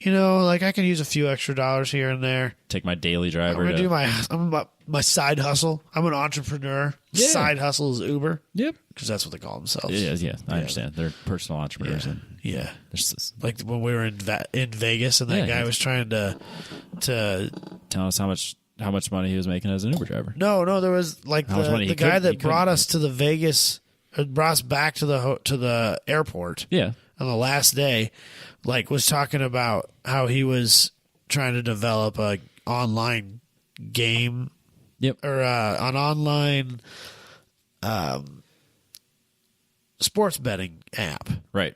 I can use a few extra dollars here and there. Take my daily driver. I'm going to do my side hustle. I'm an entrepreneur. Yeah. Side hustle is Uber. Yep. Because that's what they call themselves. Yeah, I understand. They're personal entrepreneurs. Yeah. Like when we were in Vegas and that guy was trying to tell us how much money he was making as an Uber driver. No, there was like the guy that brought us to the Vegas, brought us back to the airport. Yeah. on the last day, like, was talking about how he was trying to develop a online game. Yep. Or an online sports betting app. Right.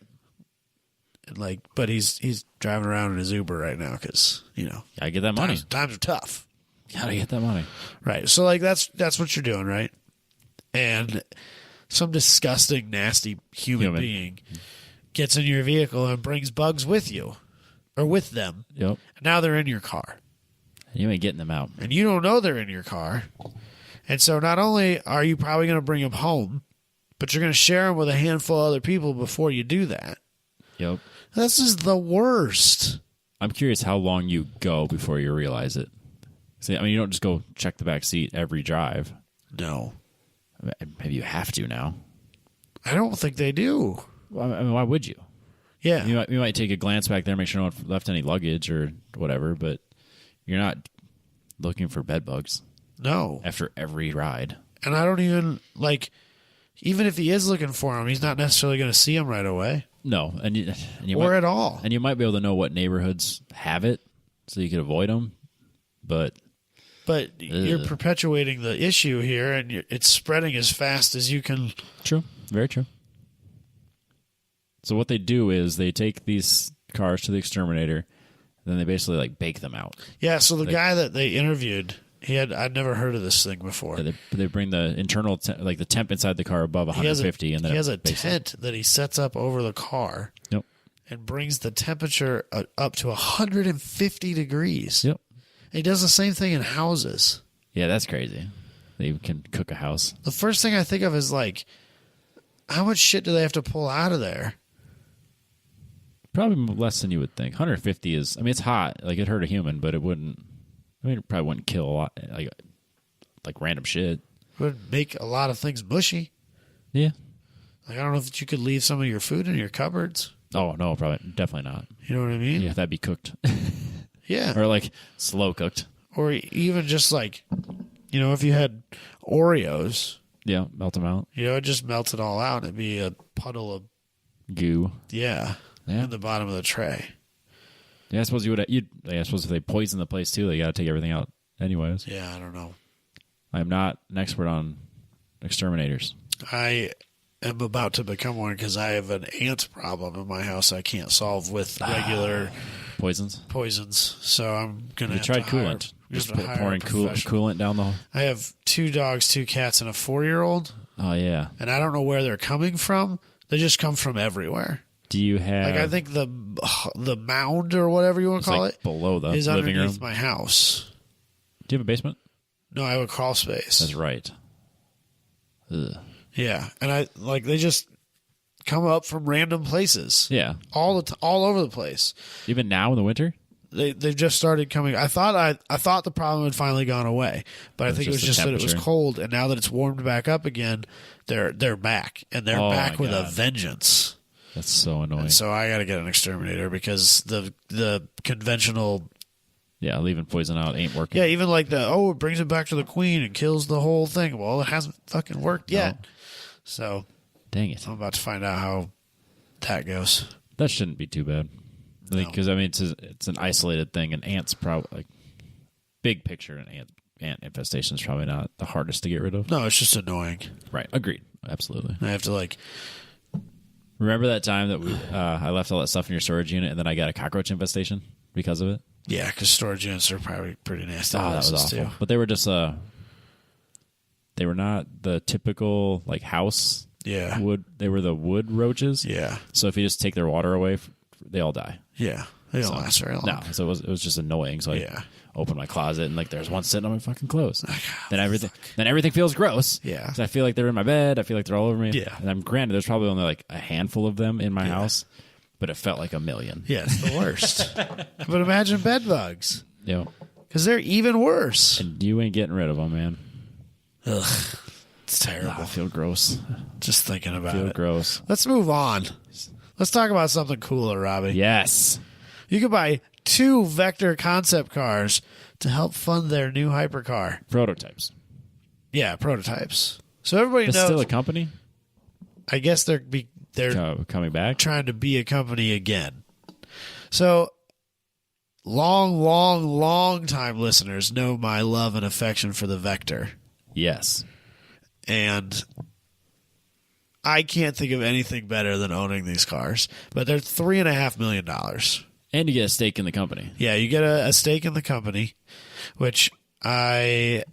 And like, but he's driving around in his Uber right now because, Gotta get that money. Times are tough. Gotta get that money. Right. So like that's what you're doing, right? And some disgusting, nasty human being gets in your vehicle and brings bugs with you or with them. Yep. And now they're in your car. You ain't getting them out. And you don't know they're in your car. And so not only are you probably going to bring them home, but you're going to share them with a handful of other people before you do that. Yep. This is the worst. I'm curious how long you go before you realize it. See, I mean, you don't just go check the back seat every drive. No. Maybe you have to now. I don't think they do. Well, I mean, why would you? Yeah. You might take a glance back there, make sure no one left any luggage or whatever, but you're not looking for bed bugs. No. After every ride. And I don't even, like, even if he is looking for them, he's not necessarily going to see them right away. No. And you or might, at all. And you might be able to know what neighborhoods have it so you could avoid them, But you're perpetuating the issue here, and it's spreading as fast as you can. True. Very true. So what they do is they take these cars to the exterminator, and then they basically like bake them out. Yeah, so the guy that they interviewed, I'd never heard of this thing before. Yeah, they bring the internal, the temp inside the car above 150, and then he has a tent that he sets up over the car. Yep. And brings the temperature up to 150 degrees. Yep. And he does the same thing in houses. Yeah, that's crazy. They can cook a house. The first thing I think of is like, how much shit do they have to pull out of there? Probably less than you would think. 150 is, I mean, it's hot. Like, it'd hurt a human, but it wouldn't, I mean, it probably wouldn't kill a lot, like random shit. It would make a lot of things mushy. Yeah. Like, I don't know if you could leave some of your food in your cupboards. Oh, no, probably, definitely not. You know what I mean? Yeah, that'd be cooked. Yeah. Or, like, slow cooked. Or even just like, if you had Oreos. Yeah, melt them out. It just melts it all out. It'd be a puddle of goo. Yeah. In the bottom of the tray. Yeah, I suppose you would. I suppose if they poison the place too, they got to take everything out, anyways. Yeah, I don't know. I am not an expert on exterminators. I am about to become one because I have an ant problem in my house I can't solve with regular poisons. So I'm gonna. You tried coolant. Just pouring coolant down the hole. I have 2 dogs, 2 cats, and a 4-year-old. Oh yeah. And I don't know where they're coming from. They just come from everywhere. Do you have? Like, I think the mound or whatever you want to call it below the is living underneath room. my house. Do you have a basement? No, I have a crawl space. That's right. Ugh. Yeah, and they just come up from random places. Yeah, all over the place. Even now in the winter, they've just started coming. I thought the problem had finally gone away, but I think it was just that it was cold, and now that it's warmed back up again, they're back, and they're back with a vengeance. That's so annoying. And so I got to get an exterminator because the conventional. Yeah, leaving poison out ain't working. Yeah, even like it brings it back to the queen and kills the whole thing. Well, it hasn't fucking worked yet. No. So, dang it! I'm about to find out how that goes. That shouldn't be too bad. Because I mean, it's an isolated thing, and ants probably like big picture. An ant infestation is probably not the hardest to get rid of. No, it's just annoying. Right. Agreed. Absolutely. I have to Remember that time that I left all that stuff in your storage unit, and then I got a cockroach infestation because of it? Yeah, because storage units are probably pretty nasty. Oh, that was awful. Too. But they were just they were not the typical like house. Yeah. Wood. They were the wood roaches. Yeah. So if you just take their water away, they all die. Yeah. They don't last very long. No. So it was just annoying. So I opened my closet and there's one sitting on my fucking clothes. Then everything feels gross. Yeah. I feel like they're in my bed. I feel like they're all over me. Yeah. And I'm granted there's probably only like a handful of them in my house, but it felt like a million. Yeah, it's the worst. But imagine bed bugs. Yeah. Because they're even worse. And you ain't getting rid of them, man. Ugh. It's terrible. I feel gross. Just thinking about it. Gross. Let's move on. Let's talk about something cooler, Robbie. Yes. You could buy 2 Vector concept cars to help fund their new hypercar. Prototypes. Yeah, prototypes. So everybody knows. It's still a company? I guess they're they're coming back, trying to be a company again. So long time listeners know my love and affection for the Vector. Yes. And I can't think of anything better than owning these cars. But they're $3.5 million. And you get a stake in the company. Yeah, you get a stake in the company, which I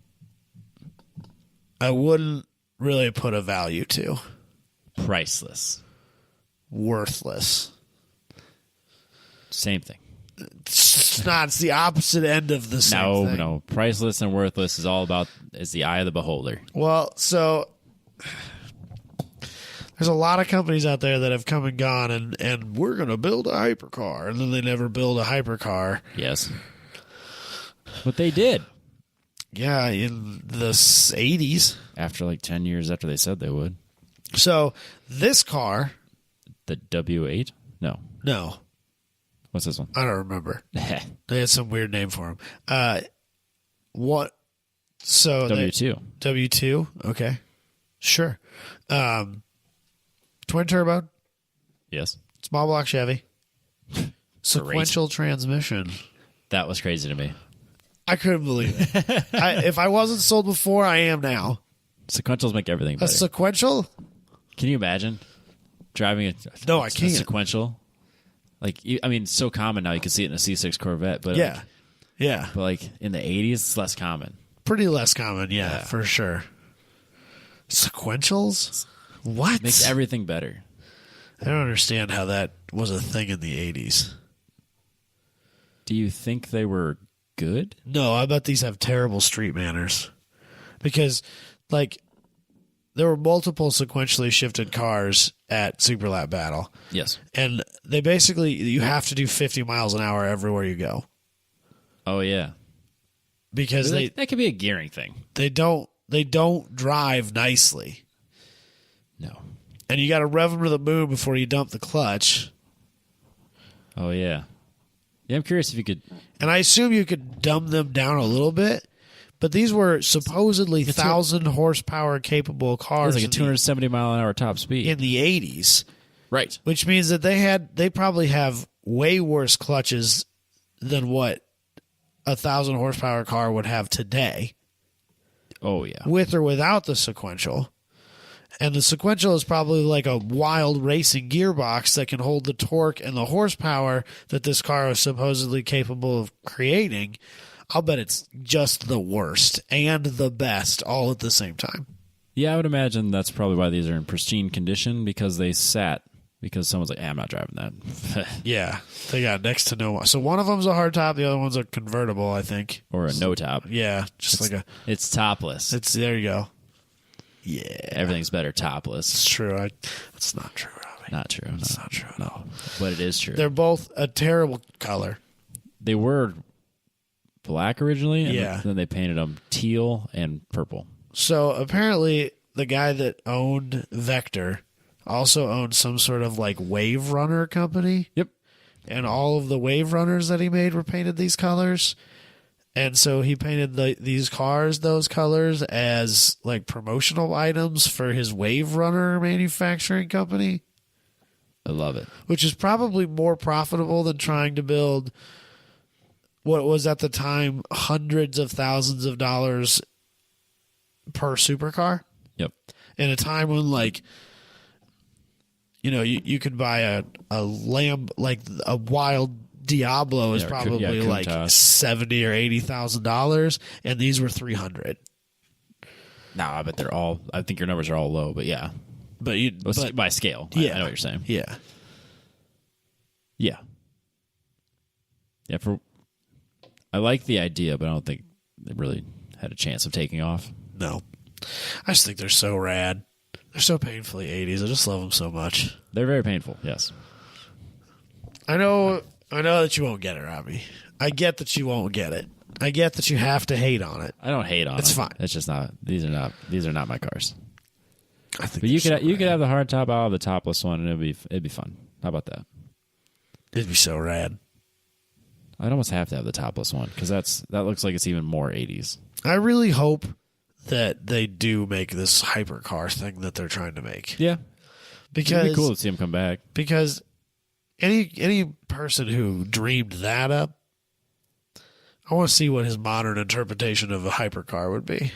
wouldn't really put a value to. Priceless. Worthless. Same thing. It's not. It's the opposite end of the same thing. No. Priceless and worthless is all about, is the eye of the beholder. Well, so there's a lot of companies out there that have come and gone and we're going to build a hypercar, and then they never build a hypercar. Yes. But they did. Yeah, in the 80s. After like 10 years after they said they would. So this car. The W8? No. What's this one? I don't remember. They had some weird name for him. What? So W2. W2? Okay. Sure. Twin turbo. Yes. Small block Chevy. Sequential transmission. That was crazy to me. I couldn't believe it. If I wasn't sold before, I am now. Sequentials make everything better. A sequential? Can you imagine driving a I can't. sequential? Like, I mean, it's so common now. You can see it in a C6 Corvette, but Yeah. Yeah. But like in the 80s, it's less common. Pretty less common, yeah, for sure. Sequentials? What? Makes everything better. I don't understand how that was a thing in the 80s. Do you think they were good? No, I bet these have terrible street manners. Because, like, there were multiple sequentially shifted cars at Super Lap Battle. Yes. And they basically, you have to do 50 miles an hour everywhere you go. Oh, yeah. Because that could be a gearing thing. They don't drive nicely. No. And you got to rev them to the moon before you dump the clutch. Oh, yeah. Yeah, I'm curious if you could. And I assume you could dumb them down a little bit. But these were supposedly 1,000 horsepower capable cars. It was like a 270 mile an hour top speed. In the 80s. Right. Which means that they probably have way worse clutches than what a 1,000 horsepower car would have today. Oh, yeah. With or without the sequential. And the sequential is probably like a wild racing gearbox that can hold the torque and the horsepower that this car is supposedly capable of creating. I'll bet it's just the worst and the best all at the same time. Yeah, I would imagine that's probably why these are in pristine condition, because they sat, because someone's like, I'm not driving that. Yeah, they got next to no. So one of them's a hardtop, the other one's a convertible, I think. Or a no top. Yeah, It's topless. There you go. Yeah. Everything's better topless. It's true. It's not true, Robbie. Not true. It's not true. No. But it is true. They're both a terrible color. They were black originally, and then they painted them teal and purple. So apparently the guy that owned Vector also owned some sort of like Wave Runner company. Yep. And all of the Wave Runners that he made were painted these colors. And so he painted these cars those colors as like promotional items for his Wave Runner manufacturing company. I love it. Which is probably more profitable than trying to build what was at the time hundreds of thousands of dollars per supercar. Yep. In a time when, like, you know, you could buy a Lamb, like a wild Diablo is probably like $70,000 or $80,000, and these were $300,000. No, I bet they're all. I think your numbers are all low, but yeah. But by scale, I know what you're saying. Yeah. Yeah. Yeah. I like the idea, but I don't think they really had a chance of taking off. No. I just think they're so rad. They're so painfully 80s. I just love them so much. They're very painful, yes. I know that you won't get it, Robbie. I get that you won't get it. I get that you have to hate on it. I don't hate on it. It's fine. It's just not. These are not my cars. I think. But you could have the hard top. I'll have the topless one, and it'd be fun. How about that? It'd be so rad. I'd almost have to have the topless one because that looks like it's even more 80s. I really hope that they do make this hypercar thing that they're trying to make. Yeah. Because it'd be cool to see him come back. Because any person who dreamed that up, I want to see what his modern interpretation of a hypercar would be.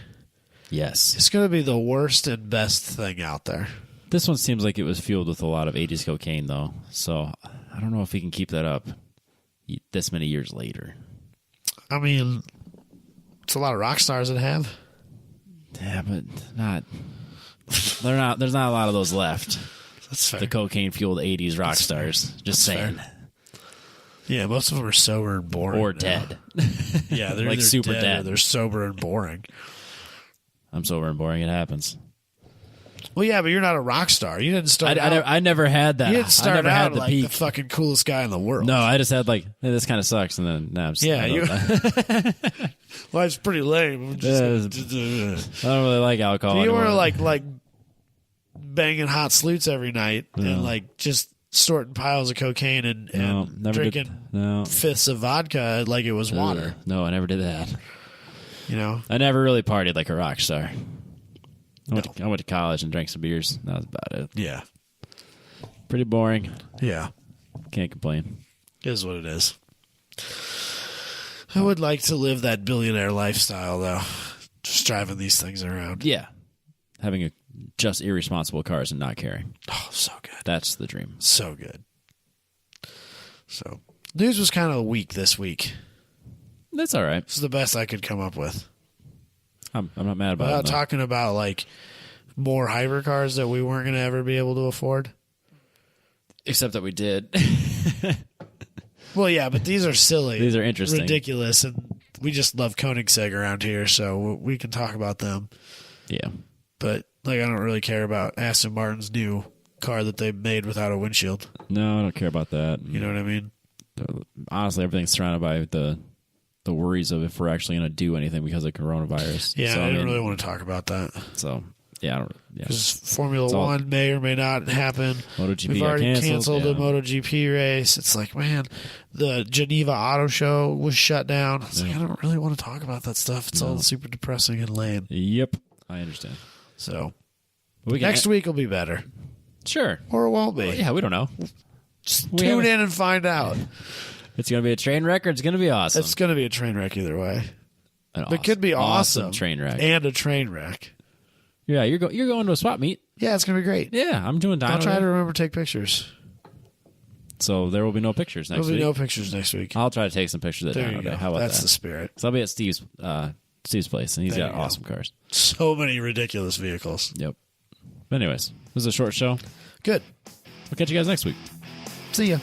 Yes. It's going to be the worst and best thing out there. This one seems like it was fueled with a lot of 80s cocaine, though. So I don't know if he can keep that up this many years later. I mean, it's a lot of rock stars that have. Yeah, but there's not a lot of those left. That's fair. The cocaine-fueled 80s rock stars. Just saying. Fair. Yeah, most of them are sober and boring. Or now. dead. Yeah, they're like either super dead. or they're sober and boring. I'm sober and boring. It happens. Well, yeah, but you're not a rock star. You didn't start out. I never had that. You didn't start I never out had the like peak. the fucking coolest guy in the world. No, I just had like, hey, this kind of sucks, and then I'm just, Life's pretty lame. I'm just, I don't really like alcohol. you anymore. were like banging hot sloots every night and like just snorting piles of cocaine and never drinking fifths of vodka like it was water. No, I never did that. You know, I never really partied like a rock star. I went to college and drank some beers. That was about it. Yeah. Pretty boring. Yeah. Can't complain. It is what it is. I would like to live that billionaire lifestyle, though. Just driving these things around. Yeah. Having just irresponsible cars and not caring. Oh, so good. That's the dream. So good. So, news was kind of weak this week. That's all right. This is the best I could come up with. I'm not mad about Without it. Though. talking about, like, more hypercars that we weren't going to ever be able to afford. Except that we did. Well, yeah, but these are silly. These are interesting. Ridiculous, and we just love Koenigsegg around here, so we can talk about them. Yeah. But, like, I don't really care about Aston Martin's new car that they made without a windshield. No, I don't care about that. You know what I mean? Honestly, everything's surrounded by the worries of if we're actually going to do anything because of coronavirus. Yeah, so, I didn't really want to talk about that. So, yeah, I don't. Yeah. Because Formula One may or may not happen. MotoGP We've already canceled the MotoGP race. It's like, man, the Geneva Auto Show was shut down. It's like, I don't really want to talk about that stuff. It's all super depressing and lame. Yep, I understand. So, next week will be better. Sure. Or it won't be. Well, yeah, we don't know. Just tune in and find out. It's going to be a train wreck or it's going to be awesome. It's going to be a train wreck either way. It could be awesome train wreck. And a train wreck. Yeah, you're going to a swap meet. Yeah, it's going to be great. Yeah, I'm doing dyno. I'll try to remember to take pictures. So there will be no pictures next week. There will be no pictures next week. I'll try to take some pictures at dyno day. How about That's that? the spirit. So I'll be at Steve's place, and he's got awesome cars. So many ridiculous vehicles. Yep. But anyways, this is a short show. Good. We'll catch you guys next week. See ya.